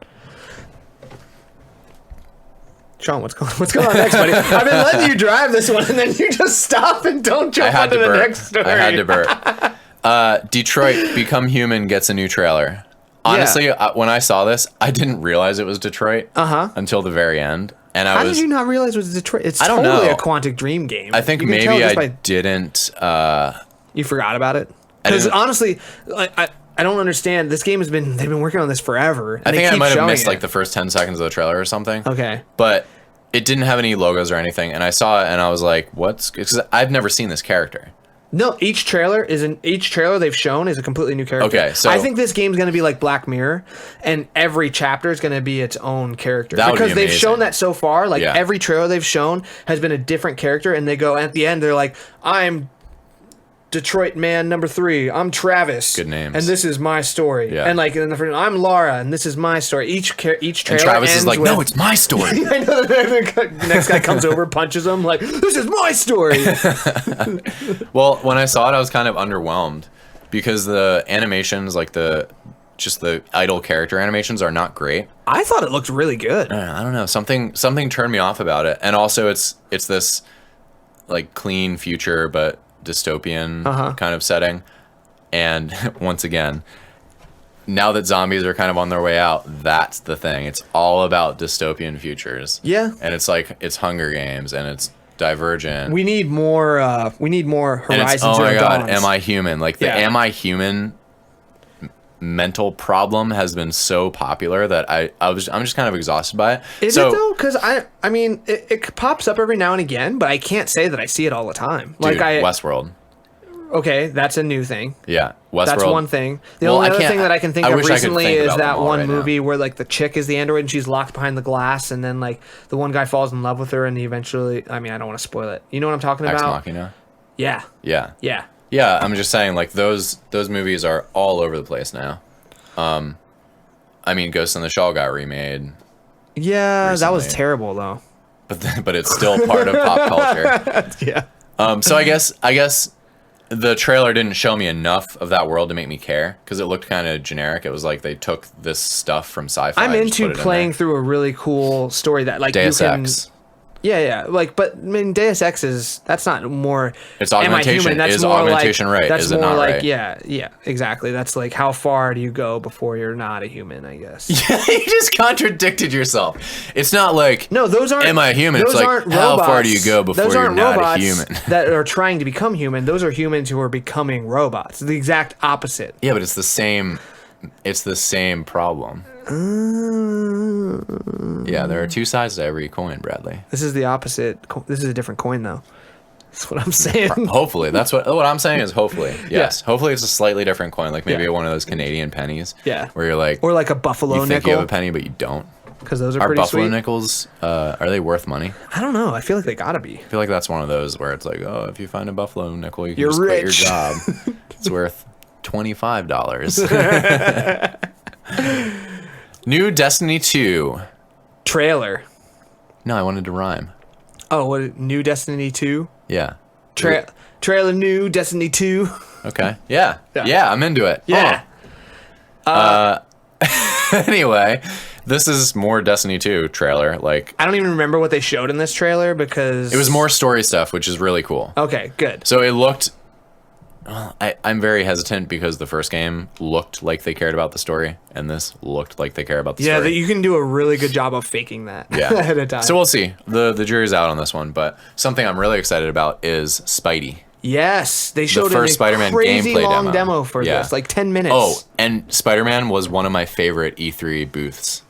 Sean, what's going on next, buddy? I've been letting you drive this one, and then you just stop and don't jump onto the next story. I had to burp. Detroit Become Human gets a new trailer. Honestly, when I saw this, I didn't realize it was Detroit until the very end. And How did you not realize it was Detroit? It's totally a Quantic Dream game. I think maybe I didn't. You forgot about it? Because honestly, I don't understand. This game they've been working on this forever. I think I might have missed like the first 10 seconds of the trailer or something. Okay. But it didn't have any logos or anything. And I saw it and I was like, what's, because I've never seen this character. No, each trailer they've shown is a completely new character. Okay, so I think this game's going to be like Black Mirror, and every chapter is going to be its own character. That would be because they've amazing. shown that so far. Like every trailer they've shown has been a different character, and they go at the end, they're like, I'm Detroit Man number 3. I'm Travis. Good names. And this is my story. Yeah. And like, I'm Laura, and this is my story. Each trailer and Travis ends is like, with, no, it's my story. I know. The next guy comes over, punches him, like, this is my story. Well, when I saw it, I was kind of underwhelmed because the animations, like just the idle character animations, are not great. I thought it looked really good. I don't know. Something turned me off about it, and also it's this like clean future but dystopian kind of setting. And once again, now that zombies are kind of on their way out, that's the thing. It's all about dystopian futures. Yeah. And it's like it's Hunger Games and it's Divergent. We need more. Horizon oh Zero my God, Dawns. Am I Human? Like the Am I Human mental problem has been so popular that I'm just kind of exhausted by it. Is it though? Because I mean, it pops up every now and again, but I can't say that I see it all the time. Dude, Westworld. Okay, that's a new thing. Yeah, Westworld. That's one thing. The only other thing that I can think of recently is that one movie where like the chick is the android and she's locked behind the glass, and then like the one guy falls in love with her, and he eventually. I mean, I don't want to spoil it. You know what I'm talking about? Ex Machina. Yeah. Yeah. Yeah. Yeah, I'm just saying, like those movies are all over the place now. I mean, Ghost in the Shell got remade. Yeah, recently. That was terrible though. But it's still part of pop culture. Yeah. So I guess the trailer didn't show me enough of that world to make me care because it looked kind of generic. It was like they took this stuff from sci-fi. I'm into playing through a really cool story that like Deus you can. Ex. Yeah. Like, but I mean, Deus Ex that's not more. It's augmentation. Am I human? That's is more augmentation like, right? That's is more it not like right? yeah, exactly. That's like how far do you go before you're not a human? I guess. You just contradicted yourself. It's not like no, those aren't. Am I human? Those it's like aren't how robots. far do you go before you're not a human? That are trying to become human. Those are humans who are becoming robots. The exact opposite. Yeah, but it's the same. It's the same problem. Yeah, there are two sides to every coin, Bradley. This is the opposite. This is a different coin, though. That's what I'm saying. Hopefully, that's what I'm saying is hopefully. Yes, hopefully it's a slightly different coin, like maybe one of those Canadian pennies. Yeah, where you're like, or like a buffalo nickel. You think you have a penny, but you don't. Because those are pretty buffalo sweet. nickels. Are they worth money? I don't know. I feel like they gotta be. I feel like that's one of those where it's like, oh, if you find a buffalo nickel, you can You're just rich. quit your job. It's worth $25. New Destiny 2 trailer. No, I wanted to rhyme. Oh, what? New Destiny 2? Yeah. Trailer new Destiny 2. Okay. Yeah. Yeah, I'm into it. Yeah. Anyway, this is more Destiny 2 trailer. Like, I don't even remember what they showed in this trailer because it was more story stuff, which is really cool. Okay, good. So it looked. Well, I'm very hesitant because the first game looked like they cared about the story, and this looked like they care about the story. Yeah, you can do a really good job of faking that ahead of time. So we'll see. The jury's out on this one, but something I'm really excited about is Spidey. Yes, they showed the first Spider-Man crazy gameplay long demo for this, like 10 minutes. Oh, and Spider-Man was one of my favorite E3 booths.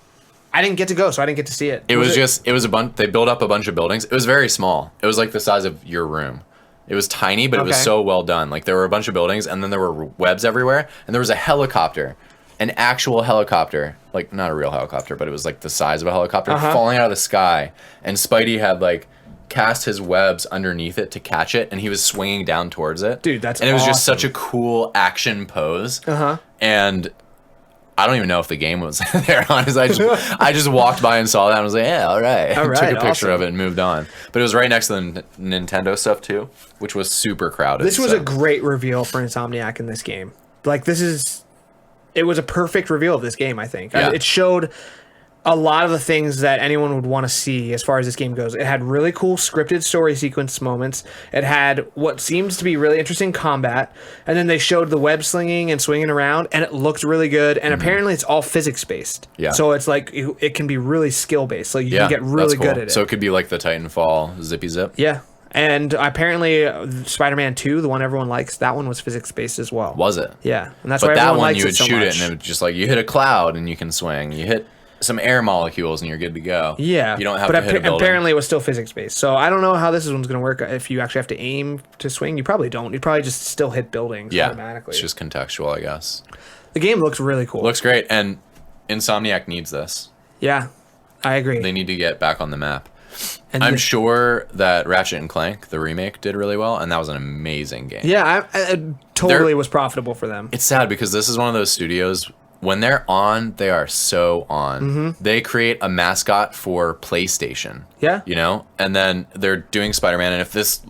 I didn't get to go, so I didn't get to see it. It was a bunch. They built up a bunch of buildings. It was very small. It was like the size of your room. It was tiny, but it was so well done. Like there were a bunch of buildings, and then there were webs everywhere, and there was a helicopter, an actual helicopter, like not a real helicopter, but it was like the size of a helicopter falling out of the sky, and Spidey had like cast his webs underneath it to catch it, and he was swinging down towards it. Dude, that's and it was just such a cool action pose. And I don't even know if the game was there, honestly. I just walked by and saw that and was like, yeah, all right. Took a picture of it and moved on. But it was right next to the Nintendo stuff too, which was super crowded. This was a great reveal for Insomniac in this game. Like it was a perfect reveal of this game, I think. Yeah. It showed a lot of the things that anyone would want to see as far as this game goes. It had really cool scripted story sequence moments. It had what seems to be really interesting combat. And then they showed the web slinging and swinging around, and it looked really good. And apparently it's all physics-based. Yeah. So it's like it can be really skill-based. Like you can get really good at it. So it could be like the Titanfall Zippy Zip? Yeah. And apparently Spider-Man 2, the one everyone likes, that one was physics-based as well. Was it? Yeah. And that's why everyone likes it so much. But that one you would shoot it, and it was just like you hit a cloud and you can swing. You hit some air molecules and you're good to go. Yeah. You don't have to hit a building. Apparently it was still physics-based. So I don't know how this one's going to work. If you actually have to aim to swing, you probably don't. You probably just still hit buildings automatically. It's just contextual, I guess. The game looks really cool. Looks great, and Insomniac needs this. Yeah, I agree. They need to get back on the map. And I'm sure that Ratchet and Clank, the remake, did really well, and that was an amazing game. Yeah, I totally was profitable for them. It's sad because this is one of those studios, when they're on, they are so on. Mm-hmm. They create a mascot for PlayStation. Yeah. You know? And then they're doing Spider-Man, and if this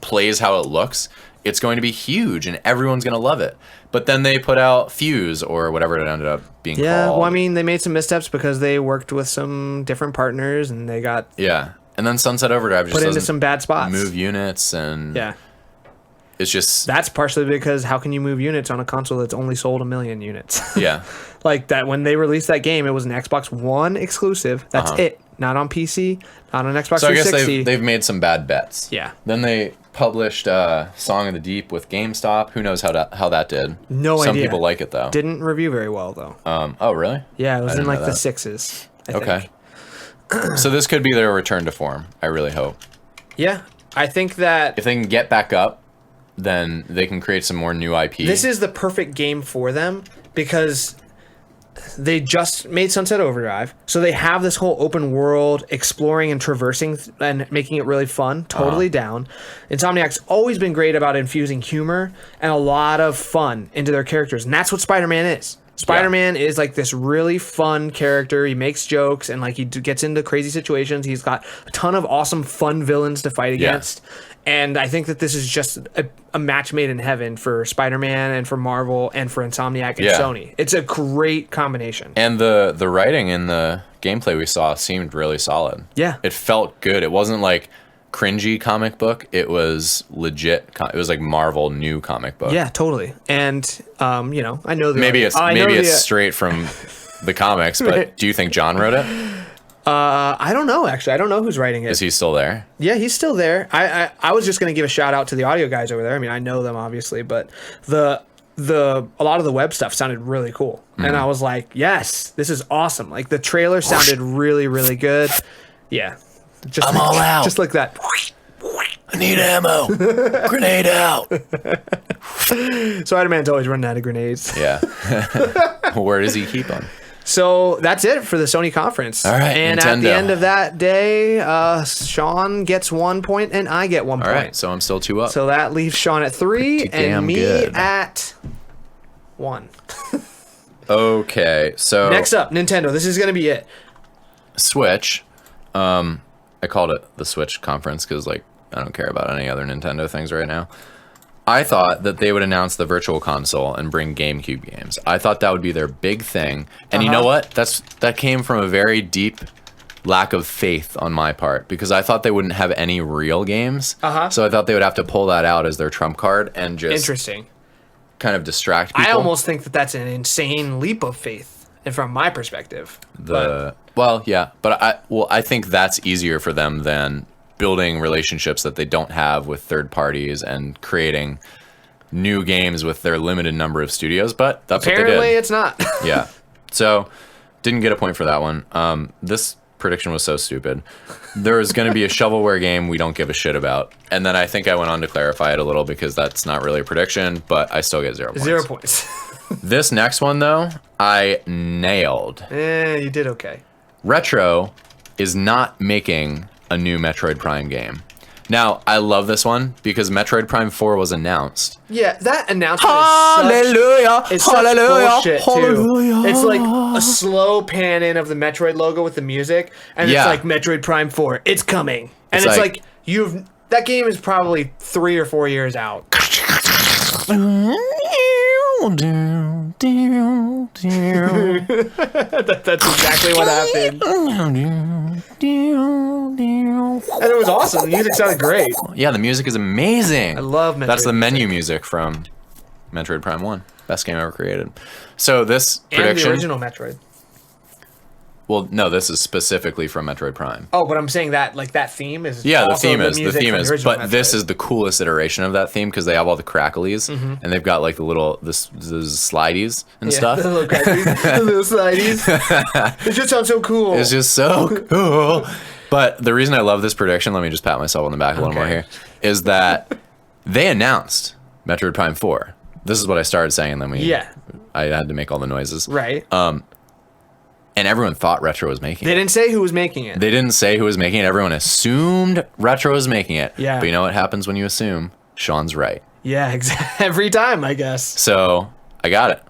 plays how it looks, it's going to be huge, and everyone's going to love it. But then they put out Fuse, or whatever it ended up being called. Yeah, well, I mean, they made some missteps because they worked with some different partners, and they got... Yeah. And then Sunset Overdrive just put into some bad spots. Move units, and it's just... That's partially because how can you move units on a console that's only sold 1 million units? Yeah. Like that, when they released that game, it was an Xbox One exclusive. That's it. Not on PC, not on Xbox 360. So I guess they've made some bad bets. Yeah. Then they published Song of the Deep with GameStop. Who knows how that did? No idea. Some people like it, though. Didn't review very well, though. Oh, really? Yeah, it was in like the that. 6s, I Okay. think. So this could be their return to form. I really hope. Yeah, I think that... If they can get back up, then they can create some more new IP. This is the perfect game for them because they just made Sunset Overdrive, so they have this whole open world exploring and traversing and making it really fun. Totally down. Insomniac's always been great about infusing humor and a lot of fun into their characters, and that's what Spider-Man is. Spider-Man is like this really fun character. He makes jokes and like he gets into crazy situations. He's got a ton of awesome fun villains to fight against. And I think that this is just a match made in heaven for Spider-Man and for Marvel and for Insomniac and Sony. It's a great combination. And the writing in the gameplay we saw seemed really solid. Yeah. It felt good. It wasn't like cringy comic book. It was legit. It was like Marvel new comic book. Yeah, totally. And I know the maybe it's straight from the comics, but do you think John wrote it? I don't know, actually. I don't know who's writing it. Is he still there? Yeah, he's still there. I was just going to give a shout out to the audio guys over there. I mean, I know them obviously, but a lot of the web stuff sounded really cool. And I was like, yes, this is awesome. Like the trailer sounded really, really good. Yeah. I'm all out. Just like that. I need ammo. Grenade out. Spider-Man's always running out of grenades. Yeah. Where does he keep them? So that's it for the Sony conference. All right, and Nintendo. At the end of that day, Sean gets 1 point and I get 1 point. All right, so I'm still 2 up. So that leaves Sean at 3 Pretty and damn me good. at 1. Okay, so Next up, Nintendo. This is going to be it. Switch. I called it the Switch conference because I don't care about any other Nintendo things right now. I thought that they would announce the Virtual Console and bring GameCube games. I thought that would be their big thing. And you know what? That came from a very deep lack of faith on my part because I thought they wouldn't have any real games. So I thought they would have to pull that out as their trump card and just Interesting. kind of distract people. I almost think that that's an insane leap of faith from my perspective. But I think that's easier for them than building relationships that they don't have with third parties and creating new games with their limited number of studios, but that's apparently what they did. It's not. Yeah. So didn't get a point for that one. This prediction was so stupid. There is going to be a shovelware game we don't give a shit about. And then I think I went on to clarify it a little because that's not really a prediction, but I still get 0 points. 0 points. This next one, though, I nailed. You did okay. Retro is not making a new Metroid Prime game. Now, I love this one because Metroid Prime 4 was announced. Yeah, that announcement is such bullshit, too. It's like a slow pan in of the Metroid logo with the music, and it's like Metroid Prime 4, it's coming. And it's like that game is probably 3 or 4 years out. That's exactly what happened. And it was awesome. The music sounded great. Yeah, the music is amazing. I love Metroid. That's the menu music from Metroid Prime 1. Best game ever created. So this prediction... And the original Metroid. Well, no, this is specifically from Metroid Prime. Oh, but I'm saying that that theme is the also theme is but Metroid. This is the coolest iteration of that theme because they have all the cracklies and they've got like the little the slideys and stuff. The little cracklies, the little slideys. It just sounds so cool. It's just so cool. But the reason I love this prediction, let me just pat myself on the back a little more here, is that they announced Metroid Prime 4. This is what I started saying, and then I had to make all the noises. Right. And everyone thought Retro was making it. They didn't say who was making it. They didn't say who was making it. Everyone assumed Retro was making it. Yeah. But you know what happens when you assume? Sean's right. Yeah, exactly. Every time, I guess. So I got it.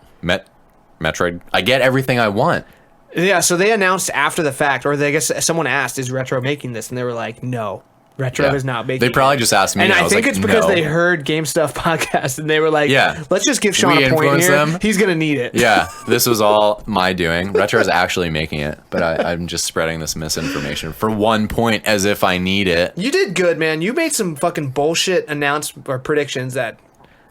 Metroid. I get everything I want. Yeah, so they announced after the fact, or I guess someone asked, is Retro making this? And they were like, no. Retro is not making it. They probably just asked me. And I think like, it's because no. they heard Game Stuff podcast and they were like, let's just give Sean a point here. Them. He's going to need it. Yeah, this was all my doing. Retro is actually making it, but I'm just spreading this misinformation for 1 point as if I need it. You did good, man. You made some fucking bullshit predictions that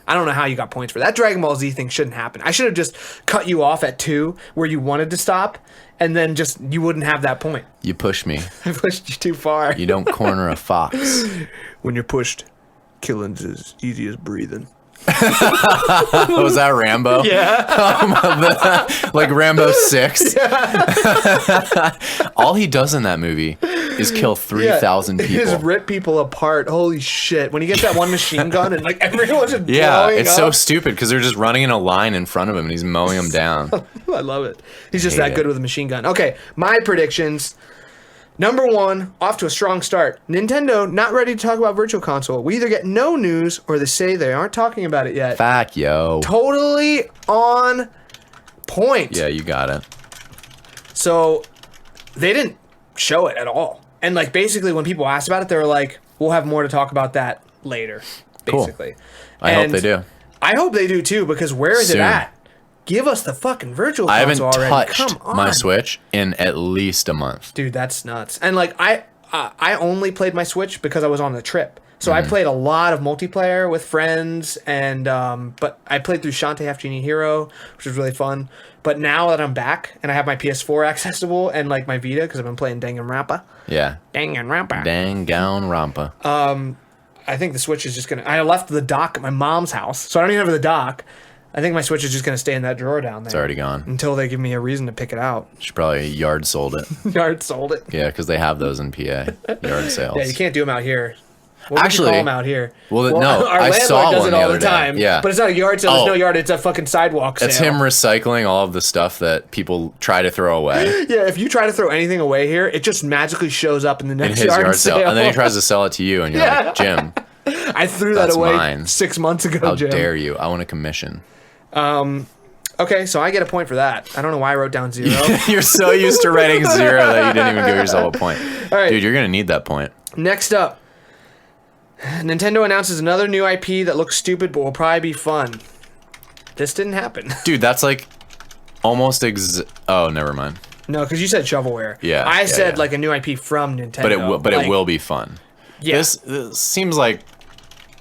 I don't know how you got points for. That Dragon Ball Z thing shouldn't happen. I should have just cut you off at 2 where you wanted to stop, and then just you wouldn't have that point. You pushed me. I pushed you too far. You don't corner a fox. When you're pushed, killing's as easy as breathing. Was that Rambo? Yeah. Like Rambo 6? Yeah. All he does in that movie is kill 3,000 people. Just rip people apart. Holy shit. When he gets that one machine gun and like everyone's just blowing it's up. so stupid because they're just running in a line in front of him and he's mowing them down. I love it. He's just that good with a machine gun. Okay, my predictions. Number 1, off to a strong start. Nintendo not ready to talk about Virtual Console. We either get no news or they say they aren't talking about it yet. Fuck, yo. Totally on point. Yeah, you got it. So they didn't show it at all. And like basically when people asked about it, they were like, we'll have more to talk about that later. Basically. Cool. I hope they do. I hope they do too, because where is it at? Give us the fucking Virtual Console already. I haven't touched my Switch in at least a month. Dude, that's nuts. And like I only played my Switch because I was on the trip. So I played a lot of multiplayer with friends, and but I played through Shantae Half Genie Hero, which was really fun. But now that I'm back and I have my PS4 accessible and like my Vita because I've been playing Danganronpa. Yeah. Danganronpa. Danganronpa. I think the Switch is just gonna. I left the dock at my mom's house, so I don't even have the dock. I think my Switch is just gonna stay in that drawer down there. It's already gone. Until they give me a reason to pick it out. Should probably yard sold it. Yard sold it. Yeah, because they have those in PA. Yard sales. Yeah, you can't do them out here. What Actually, would you call them out here? Well, no, our I landlord saw does one it all the the other time. day. Yeah, but it's not a yard sale. There's no yard. It's a fucking sidewalk sale. That's him recycling all of the stuff that people try to throw away. Yeah, if you try to throw anything away here, it just magically shows up in the next yard sale. And then he tries to sell it to you, and you're like, Jim, I threw that away 6 months ago, How Jim. dare you? I want a commission. Okay, so I get a point for that. I don't know why I wrote down 0. You're so used to writing 0 that you didn't even give yourself a point. All right. Dude, you're going to need that point. Next up, Nintendo announces another new IP that looks stupid but will probably be fun. This didn't happen. Dude, that's like almost oh, never mind. No, because you said shovelware. Yeah. I said like a new IP from Nintendo. But it will be fun. Yeah. This seems like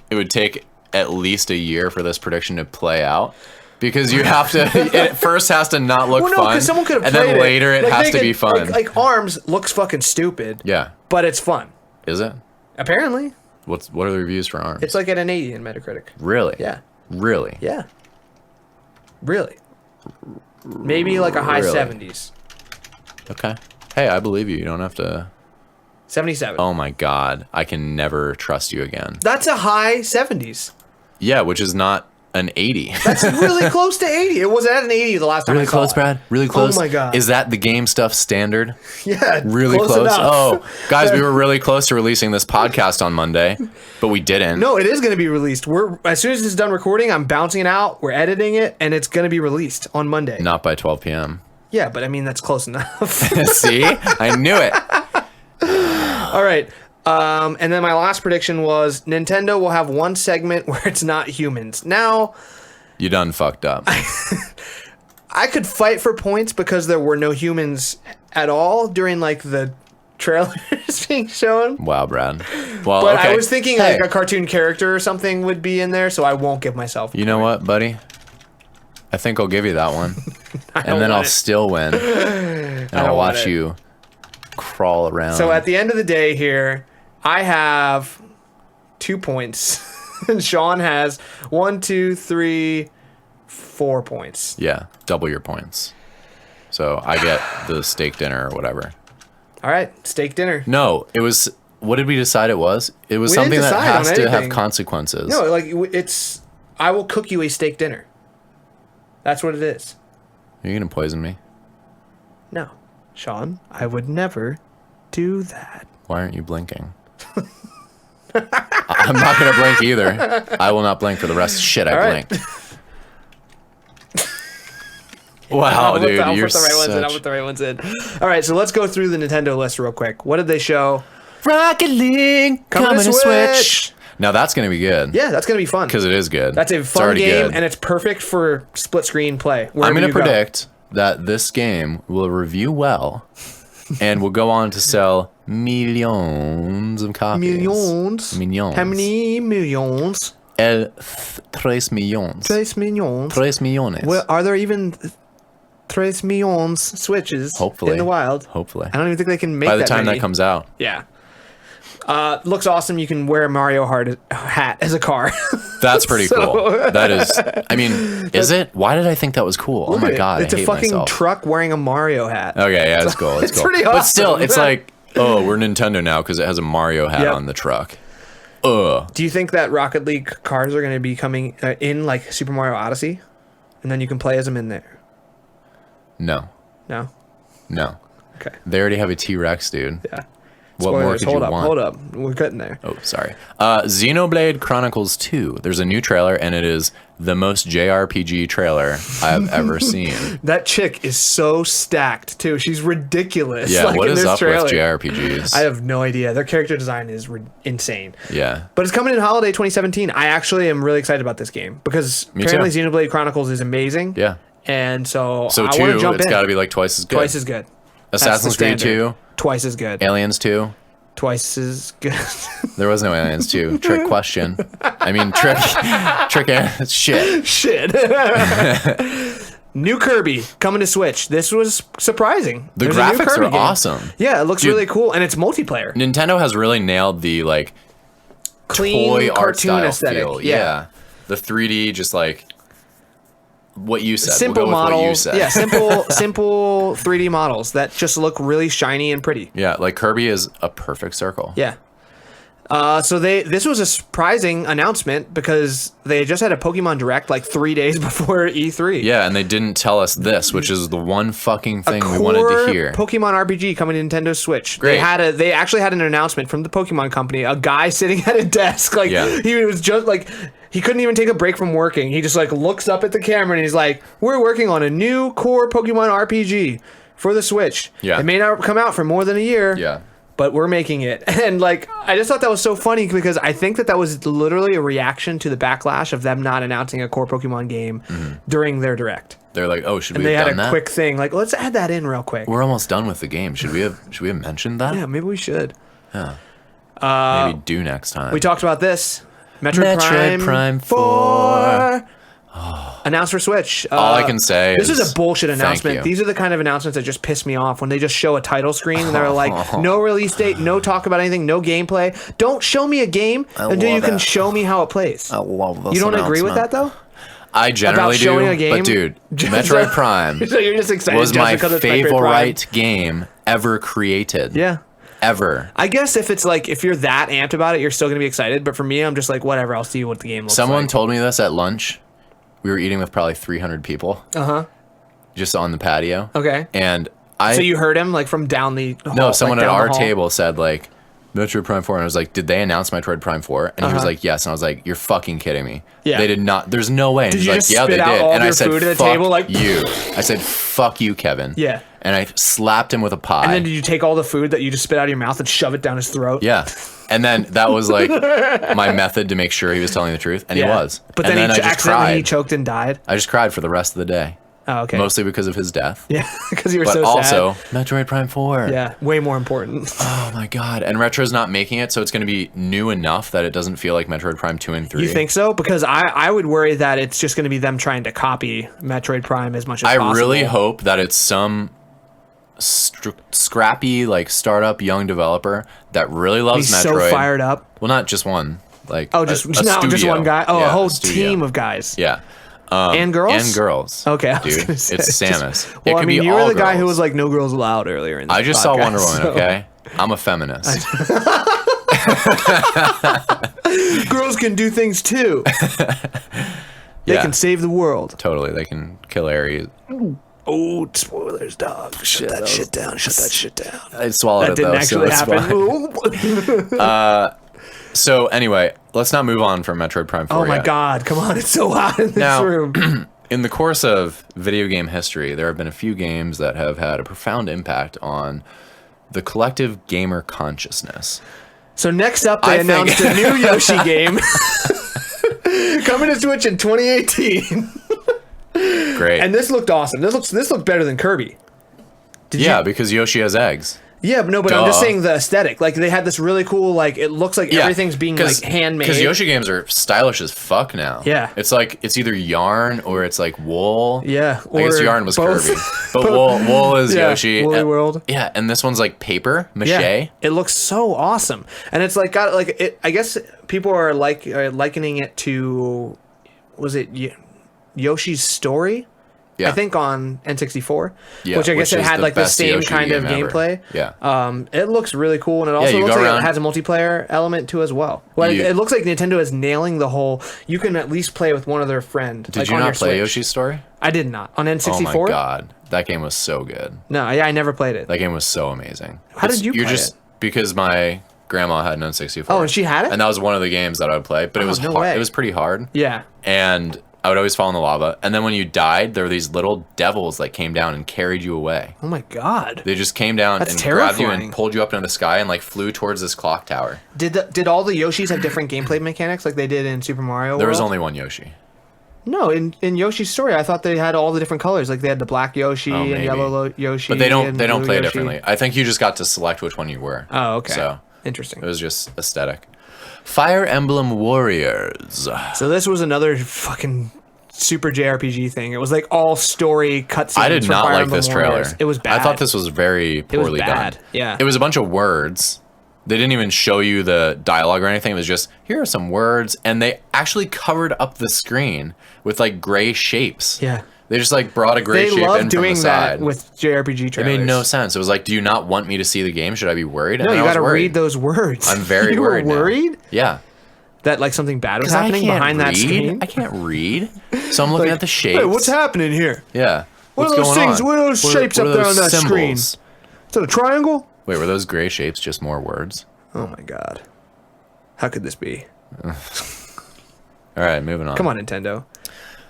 it would take at least a year for this prediction to play out. Because you have to, it first has to not look fun, because someone could have and played then later it has to be fun. Like ARMS looks fucking stupid. Yeah. But it's fun. Is it? Apparently. What are the reviews for ARMS? It's like at an 80 in Metacritic. Really? Yeah. Really? Yeah. Really. Maybe like a high Really? 70s. Okay. Hey, I believe you. You don't have to. 77. Oh my God. I can never trust you again. That's a high 70s. Yeah, which is not an 80. That's really close to 80. It was at an 80 the last time I saw close, it. Brad. Really close. Oh my God. Is that the Game Stuff standard? Yeah. Really close. Enough. Oh, guys, we were really close to releasing this podcast on Monday, but we didn't. No, it is going to be released. As soon as it's done recording, I'm bouncing it out. We're editing it, and it's going to be released on Monday. Not by 12 p.m. Yeah, but I mean that's close enough. See, I knew it. All right. And then my last prediction was Nintendo will have one segment where it's not humans. Now, you done fucked up. I could fight for points because there were no humans at all during like the trailers being shown. Wow, Brad. Well, but okay. I was thinking like a cartoon character or something would be in there, so I won't give myself a You know point. what, buddy? I think I'll give you that one. And then I'll still win. And I'll watch you crawl around. So at the end of the day here, I have 2 points. And Sean has 1, 2, 3, 4 points. Yeah, double your points. So I get the steak dinner or whatever. All right, steak dinner. No, it was. What did we decide it was? It was We something didn't that decide has on to have anything. consequences. No, like it's. I will cook you a steak dinner. That's what it is. Are you gonna poison me? No. Sean, I would never do that. Why aren't you blinking? I'm not going to blink either. I will not blink for the rest. Shit, I blinked. Wow, dude, I'll put the right ones in. All right, so let's go through the Nintendo list real quick. What did they show? Rocket League coming to Switch. Now that's going to be good. Yeah, that's going to be fun. Because it is good. That's a fun game, and it's perfect for split screen play. I'm going to predict that this game will review well and will go on to sell millions of copies. Millions? How many millions? 3 millones. 3 millones. 3 millones. Well, are there even 3 millions Switches in the wild? Hopefully. I don't even think they can make that by the time many. that comes out. Yeah. Looks awesome. You can wear a Mario hat as a car. That's pretty cool. That is, I mean, is it? Why did I think that was cool? Oh my God. It's a fucking truck wearing a Mario hat. Okay, yeah, it's cool. It's cool. Pretty awesome. But still, it's like, oh, we're Nintendo now because it has a Mario hat on the truck. Do you think that Rocket League cars are going to be coming in like Super Mario Odyssey? And then you can play as them in there? No. No? No. Okay. They already have a T-Rex, dude. Yeah. What more could you want? Hold up. We're getting there. Oh, sorry. Xenoblade Chronicles 2. There's a new trailer, and it is the most JRPG trailer I've ever seen. That chick is so stacked, too. She's ridiculous. Yeah, what is up with JRPGs? I have no idea. Their character design is insane. Yeah. But it's coming in holiday 2017. I actually am really excited about this game because apparently Xenoblade Chronicles is amazing. Yeah. And so I want to jump in. It's got to be like twice as good. Twice as good. Assassin's Creed 2. Twice as good. Aliens 2. Twice as good. There was no Aliens 2. Trick question. I mean, trick shit. New Kirby coming to Switch. This was surprising. The graphics are awesome. Yeah, it looks really cool, and it's multiplayer. Nintendo has really nailed the like clean toy art style aesthetic. feel. Yeah. The 3D, just like what you said. Simple models. Yeah, simple 3D models that just look really shiny and pretty. Yeah, like Kirby is a perfect circle. Yeah. So this was a surprising announcement because they just had a Pokemon Direct like 3 days before E3. Yeah, and they didn't tell us this, which is the one fucking thing we wanted to hear. Pokemon RPG coming to Nintendo Switch. Great. They actually had an announcement from the Pokemon company. A guy sitting at a desk, like he was just like he couldn't even take a break from working. He just like looks up at the camera and he's like, "We're working on a new core Pokemon RPG for the Switch. Yeah, it may not come out for more than a year. Yeah." But we're making it. And like, I just thought that was so funny because I think that was literally a reaction to the backlash of them not announcing a core Pokemon game during their Direct. They're like, oh, should we have done that? And they had a quick thing, like, let's add that in real quick. We're almost done with the game. Should we have mentioned that? Yeah, maybe we should. Yeah. Maybe do next time. We talked about this. Metroid Prime 4. Announced for Switch. All I can say this is a bullshit announcement. These are the kind of announcements that just piss me off when they just show a title screen and they're like, no release date, no talk about anything, no gameplay. Don't show me a game until you can show me how it plays. I love this. You don't agree with that though? I generally do, but dude, Metroid Prime so you're just excited was my favorite game ever created. Yeah. Ever. I guess if you're that amped about it, you're still going to be excited. But for me, I'm just like, whatever, I'll see what the game looks like. Someone told me this at lunch. We were eating with probably 300 people. Just on the patio. Okay. And So you heard him like from down the hall? No, someone at our table said like, Metroid Prime 4. And I was like, did they announce Metroid Prime 4? And he was like, yes. And I was like, you're fucking kidding me. Yeah. They did not. There's no way. And did he's you like, just yeah, spit they out did. all And I your said, food at the fuck table, like you. I said, fuck you, Kevin. Yeah. And I slapped him with a pie. And then did you take all the food that you just spit out of your mouth and shove it down his throat? Yeah. And then that was like my method to make sure he was telling the truth. And he was. But then he choked and died. I just cried for the rest of the day. Oh, okay. Mostly because of his death. Yeah, because you were so sad. But also, Metroid Prime 4. Yeah, way more important. Oh my god. And Retro's not making it, so it's going to be new enough that it doesn't feel like Metroid Prime 2 and 3. You think so? Because I would worry that it's just going to be them trying to copy Metroid Prime as much as possible. I really hope that it's some scrappy, like, startup young developer that really loves Metroid. He's so fired up. Well, not just one. Like, just one guy? Oh, yeah, a whole team of guys. Yeah. And girls? And girls. Okay, dude. It's Samus. Well, I mean, you were the guy who was like, no girls allowed earlier in this I just saw Wonder Woman, okay? I'm a feminist. Girls can do things too. They can save the world. Totally. They can kill Ares. Oh, spoilers, dog. Shut that shit down. Shut that shit down. I swallowed That it, didn't though. actually happen. So anyway, let's not move on from Metroid Prime 4 Oh my yet. God! Come on, it's so hot in this room. In the course of video game history, there have been a few games that have had a profound impact on the collective gamer consciousness. So next up, they announced a new Yoshi game coming to Switch in 2018. Great. And this looked awesome. This looked better than Kirby. Because Yoshi has eggs. Yeah, but no, but I'm just saying the aesthetic. Like, they had this really cool, like, it looks like everything's being, like, handmade. Because Yoshi games are stylish as fuck now. Yeah. It's like, it's either yarn or it's like wool. Yeah. I guess yarn was both. Kirby. But wool is Yoshi. Woolly World. Yeah, and this one's like paper, mache. Yeah. It looks so awesome. And it's like, got, like, it. I guess people are, like, likening it to, was it Yoshi's Story? Yeah. I think on N64, yeah, which I guess it had like the same Yoshi kind of game gameplay. Yeah. It looks really cool, and it also looks like it has a multiplayer element too as well. Like, it looks like Nintendo is nailing the whole. You can at least play with one other friend. Did you not play Yoshi's Story? I did not on N64. Oh my God, that game was so good. No, yeah, I never played it. That game was so amazing. How did you play it? Because my grandma had an N64. Oh, and she had it? And that was one of the games that I would play, but it was hard. It was pretty hard. Yeah. And I would always fall in the lava. And then when you died, there were these little devils that came down and carried you away. Oh my God. They just came down and grabbed you and pulled you up into the sky and like flew towards this clock tower. Did all the Yoshis have different gameplay mechanics like they did in Super Mario World? There was only one Yoshi. No, in Yoshi's Story, I thought they had all the different colors. Like they had the black Yoshi and yellow Yoshi. But they don't play Yoshi. differently. I think you just got to select which one you were. Oh, okay. So interesting. It was just aesthetic. Fire Emblem Warriors. So this was another fucking super JRPG thing. It was like all story cutscenes. I did not like this trailer. It was bad. I thought this was very poorly done. Yeah. It was a bunch of words. They didn't even show you the dialogue or anything. It was just, here are some words. And they actually covered up the screen with like gray shapes. Yeah. They just like brought a gray shape in from the side. They love doing that with JRPG trailers. It made no sense. It was like, do you not want me to see the game? Should I be worried? No, you got to read those words. I'm very worried. You were worried? Now. Yeah. That like something bad was happening behind that screen? I can't read. So I'm looking at the shapes. Hey, what's happening here? Yeah. What are those things? What are those shapes up there on that screen? Is that a triangle? Wait, were those gray shapes just more words? Oh my God. How could this be? All right, moving on. Come on, Nintendo.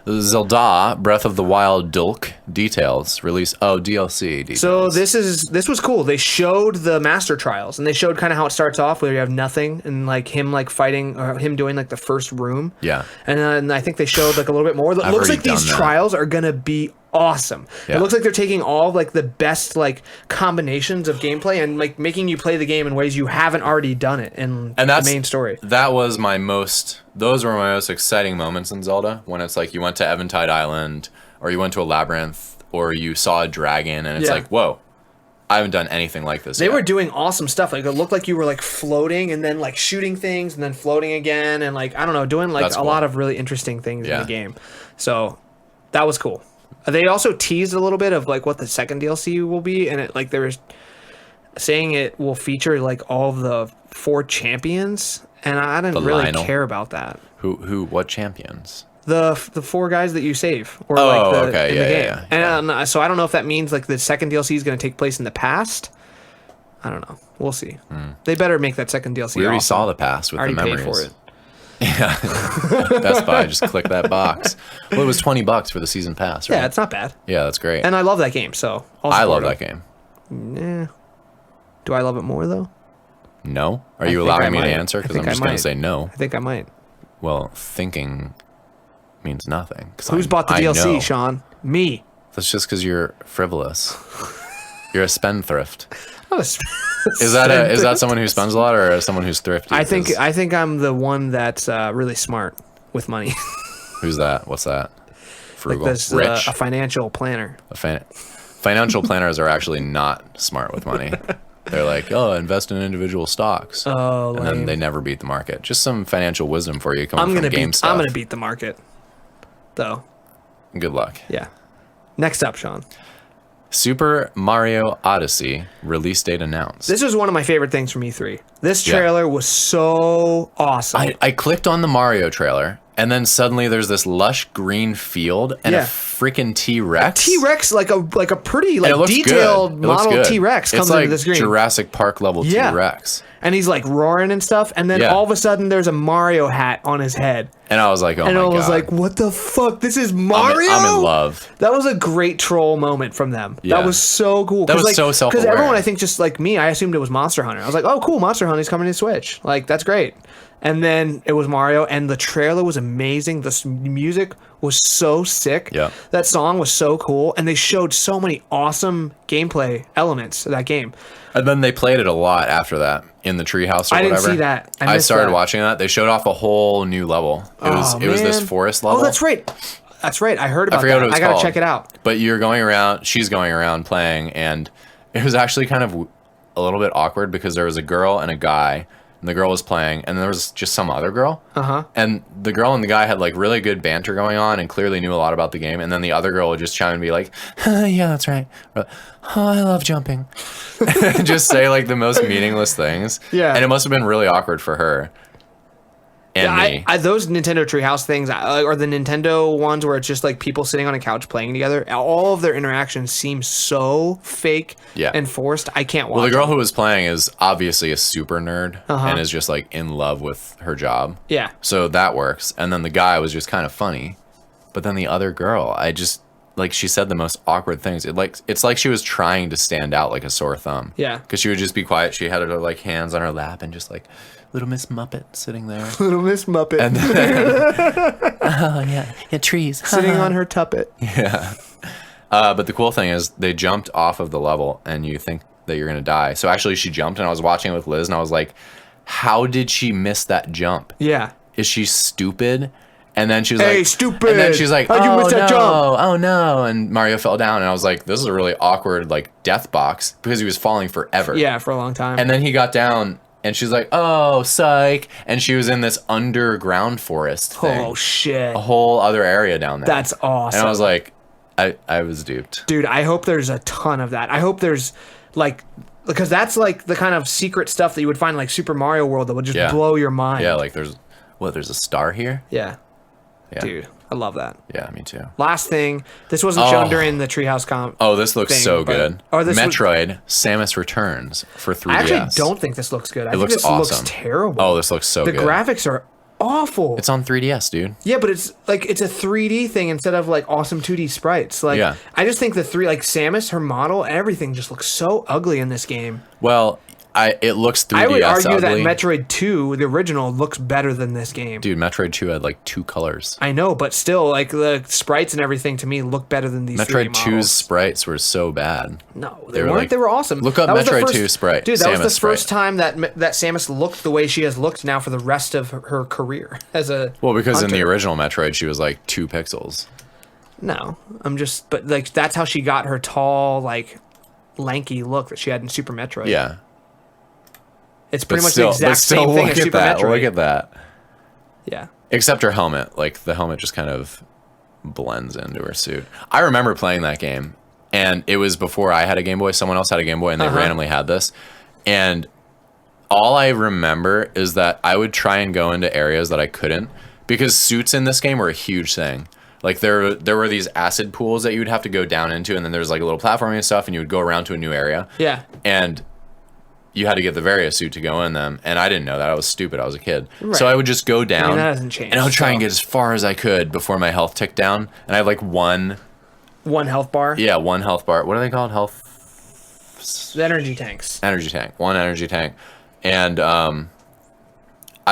Zelda Breath of the Wild Dulk details release. Oh, DLC details. So this was cool. They showed the master trials, and they showed kind of how it starts off, where you have nothing, and like him like fighting, or him doing like the first room. Yeah. And then I think they showed like a little bit more. It looks like these trials are gonna be awesome. Yeah. It looks like they're taking all of, like the best like combinations of gameplay and like making you play the game in ways you haven't already done it in the main story. Those were my most exciting moments in Zelda, when it's like you went to Eventide Island or you went to a labyrinth or you saw a dragon and it's like, whoa, I haven't done anything like this. They were doing awesome stuff. Like it looked like you were like floating and then like shooting things and then floating again and like, I don't know, doing like a lot of really interesting things in the game. So that was cool. They also teased a little bit of like what the second DLC will be, and it like they were saying it will feature like all of the 4 champions, and I didn't really care about that. What champions? The 4 guys that you save, or in the game. Yeah. And so I don't know if that means like the second DLC is going to take place in the past. I don't know. We'll see. They better make that second DLC. We already saw the past with the memories. Paid for it. Yeah, Best Buy, just click that box. Well, it was $20 for the season pass, right? Yeah, it's not bad. Yeah, that's great. And I love that game, so I love that game. Yeah. Do I love it more though? No. Are you allowing me to answer? Because I'm just going to say no. I think I might. Well, thinking means nothing. Who's bought the DLC, Sean? Me. That's just because you're frivolous. You're a spendthrift. Is that someone who spends a lot or someone who's thrifty? I think I'm the one that's really smart with money. Who's that? What's that? Frugal. Like this, rich. A financial planner. Financial planners are actually not smart with money. They're like, invest in individual stocks. Oh, and then they never beat the market. Just some financial wisdom for you coming from GameStop. I'm gonna beat the market, though. Good luck. Yeah. Next up, Sean. Super Mario Odyssey release date announced. This was one of my favorite things from E3. This trailer was so awesome. I clicked on the Mario trailer, and then suddenly there's this lush green field, and freaking T-Rex. T-Rex, like a pretty detailed model T-Rex comes into the screen. Jurassic Park level T-Rex. And he's like roaring and stuff, and then all of a sudden there's a Mario hat on his head. And I was like, oh my god. And I was like, what the fuck? This is Mario? I'm in love. That was a great troll moment from them. Yeah. That was so cool. That was so self-aware. Because everyone, I think, just like me, I assumed it was Monster Hunter. I was like, oh, cool, Monster Hunter's coming to Switch. Like, that's great. And then it was Mario, and the trailer was amazing. The music was so sick. Yeah. That song was so cool, and they showed so many awesome gameplay elements of that game. And then they played it a lot after that in the treehouse or whatever. I didn't see that. I started watching that. They showed off a whole new level. It was this forest level. Oh, that's right. That's right. I heard about that. What it was I gotta called. check it out. But you're going around. She's going around playing, and it was actually kind of a little bit awkward because there was a girl and a guy. And the girl was playing, and there was just some other girl. And the girl and the guy had like really good banter going on, and clearly knew a lot about the game. And then the other girl would just chime and be like, "Yeah, that's right. Oh, I love jumping." And just say like the most meaningless things. Yeah. And it must have been really awkward for her. And me. Those Nintendo Treehouse things, or the Nintendo ones where it's just like people sitting on a couch playing together, all of their interactions seem so fake and forced. I can't watch. Well, the girl who was playing is obviously a super nerd and is just like in love with her job. Yeah. So that works. And then the guy was just kind of funny. But then the other girl, I just, like, she said the most awkward things. It's like she was trying to stand out like a sore thumb. Yeah. Because she would just be quiet. She had her like hands on her lap and just like, little Miss Muppet sitting there. Little Miss Muppet. And then, oh, yeah, trees. Sitting on her tuppet. Yeah. But the cool thing is they jumped off of the level and you think that you're going to die. So actually she jumped and I was watching it with Liz and I was like, how did she miss that jump? Yeah. Is she stupid? And then she was hey, like, stupid. And then she's like, how'd you miss that jump? Oh no. And Mario fell down and I was like, this is a really awkward like death box because he was falling forever. Yeah, for a long time. And then he got down and she's like, oh, psych. And she was in this underground forest thing. Oh, shit. A whole other area down there. That's awesome. And I was like, I was duped. Dude, I hope there's a ton of that. I hope there's, like, because that's, like, the kind of secret stuff that you would find in, like, Super Mario World that would just blow your mind. Yeah, like, there's a star here? Yeah. Dude, I love that. Yeah, me too. Last thing, this wasn't shown during the Treehouse comp. Oh, this looks so good. Metroid Samus Returns for 3DS. I actually don't think this looks good. I think this looks terrible. Oh, this looks so good. The graphics are awful. It's on 3DS, dude. Yeah, but it's like it's a 3D thing instead of like awesome 2D sprites. Like I just think Samus, her model, everything just looks so ugly in this game. Well, it looks 3DS I would argue ugly. that Metroid 2, the original, looks better than this game. Dude, Metroid 2 had like 2 colors. I know, but still, like the sprites and everything to me look better than these Metroid 3D 2's sprites were so bad. No, they weren't. They were awesome. Look up Metroid 2 sprite. Dude, that Samus was the first time that Samus looked the way she has looked now for the rest of her career as a because hunter. In the original Metroid, she was like 2 pixels. No, but like that's how she got her tall, like lanky look that she had in Super Metroid. Yeah. It's pretty much the exact same thing as Super Metroid. Look at that. Yeah. Except her helmet. Like, the helmet just kind of blends into her suit. I remember playing that game, and it was before I had a Game Boy. Someone else had a Game Boy, and they randomly had this. And all I remember is that I would try and go into areas that I couldn't, because suits in this game were a huge thing. Like, there were these acid pools that you would have to go down into, and then there's, like, a little platforming and stuff, and you would go around to a new area. Yeah. And you had to get the Varia suit to go in them, and I didn't know that. I was stupid. I was a kid. Right. So I would just go down, I mean, that hasn't changed, and I would try and get as far as I could before my health ticked down. And I had like one health bar? Yeah, one health bar. What are they called? The energy tanks. Energy tank. One energy tank. And I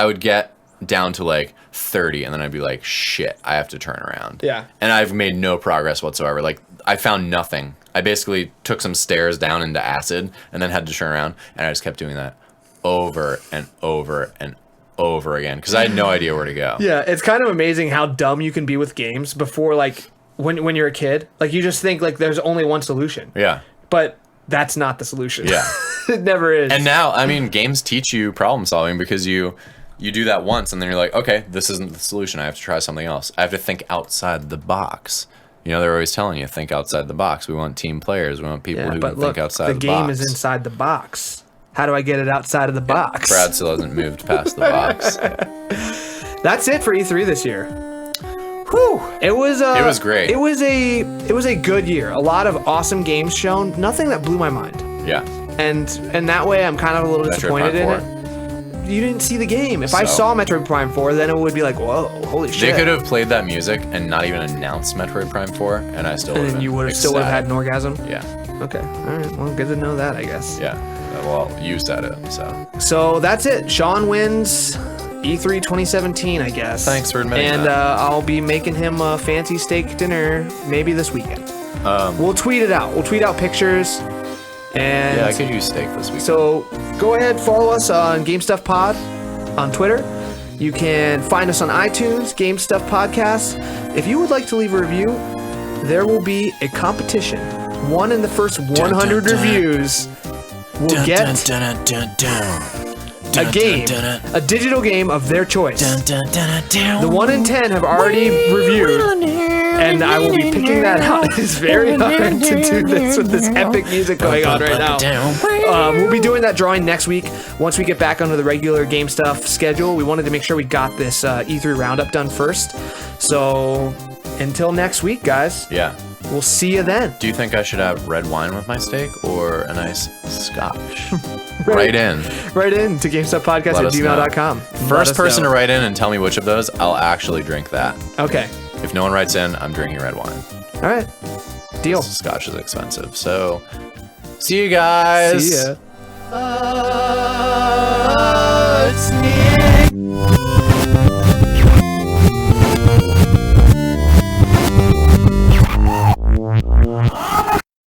would get down to like 30, and then I'd be like, shit, I have to turn around. Yeah. And I've made no progress whatsoever. Like, I found nothing. I basically took some stairs down into acid and then had to turn around, and I just kept doing that over and over and over again because I had no idea where to go. Yeah, it's kind of amazing how dumb you can be with games before, like, when you're a kid. Like, you just think, like, there's only one solution. Yeah. But that's not the solution. Yeah. It never is. And now, I mean, games teach you problem solving because you do that once, and then you're like, okay, this isn't the solution. I have to try something else. I have to think outside the box. You know, they're always telling you, think outside the box. We want team players. We want people who can think outside the box. The game is inside the box. How do I get it outside of the box? Brad still hasn't moved past the box. That's it for E3 this year. Whew. It was great. It was a good year. A lot of awesome games shown. Nothing that blew my mind. Yeah. And that way, I'm kind of a little disappointed in it. You didn't see the game. If I saw Metroid Prime 4, then it would be like, whoa, holy shit. They could have played that music and not even announced Metroid Prime 4, and I still would have. And you would have still had an orgasm. Yeah. Okay. All right. Well, good to know that, I guess. Yeah. Well, you said it, so. So that's it. Sean wins E3 2017, I guess. Thanks for admitting and, that. And I'll be making him a fancy steak dinner maybe this weekend. We'll tweet it out. We'll tweet out pictures. And yeah, I could use steak this week. So go ahead, follow us on Game Stuff Pod on Twitter. You can find us on iTunes, Game Stuff Podcasts. If you would like to leave a review, there will be a competition. One in the first 100 reviews will get a game, a digital game of their choice. The 1 in 10 have already reviewed, and I will be picking that out. It's very hard to do this with this epic music going on right now. We'll be doing that drawing next week once we get back onto the regular Game Stuff schedule. We wanted to make sure we got this E3 roundup done first. So until next week, guys. Yeah. We'll see you then. Do you think I should have red wine with my steak or a nice scotch? Write in to GameStuffPodcast@gmail.com. First person to write in and tell me which of those, I'll actually drink that. Okay. If no one writes in, I'm drinking red wine. All right. Deal. Scotch is expensive. So, see you guys. See ya.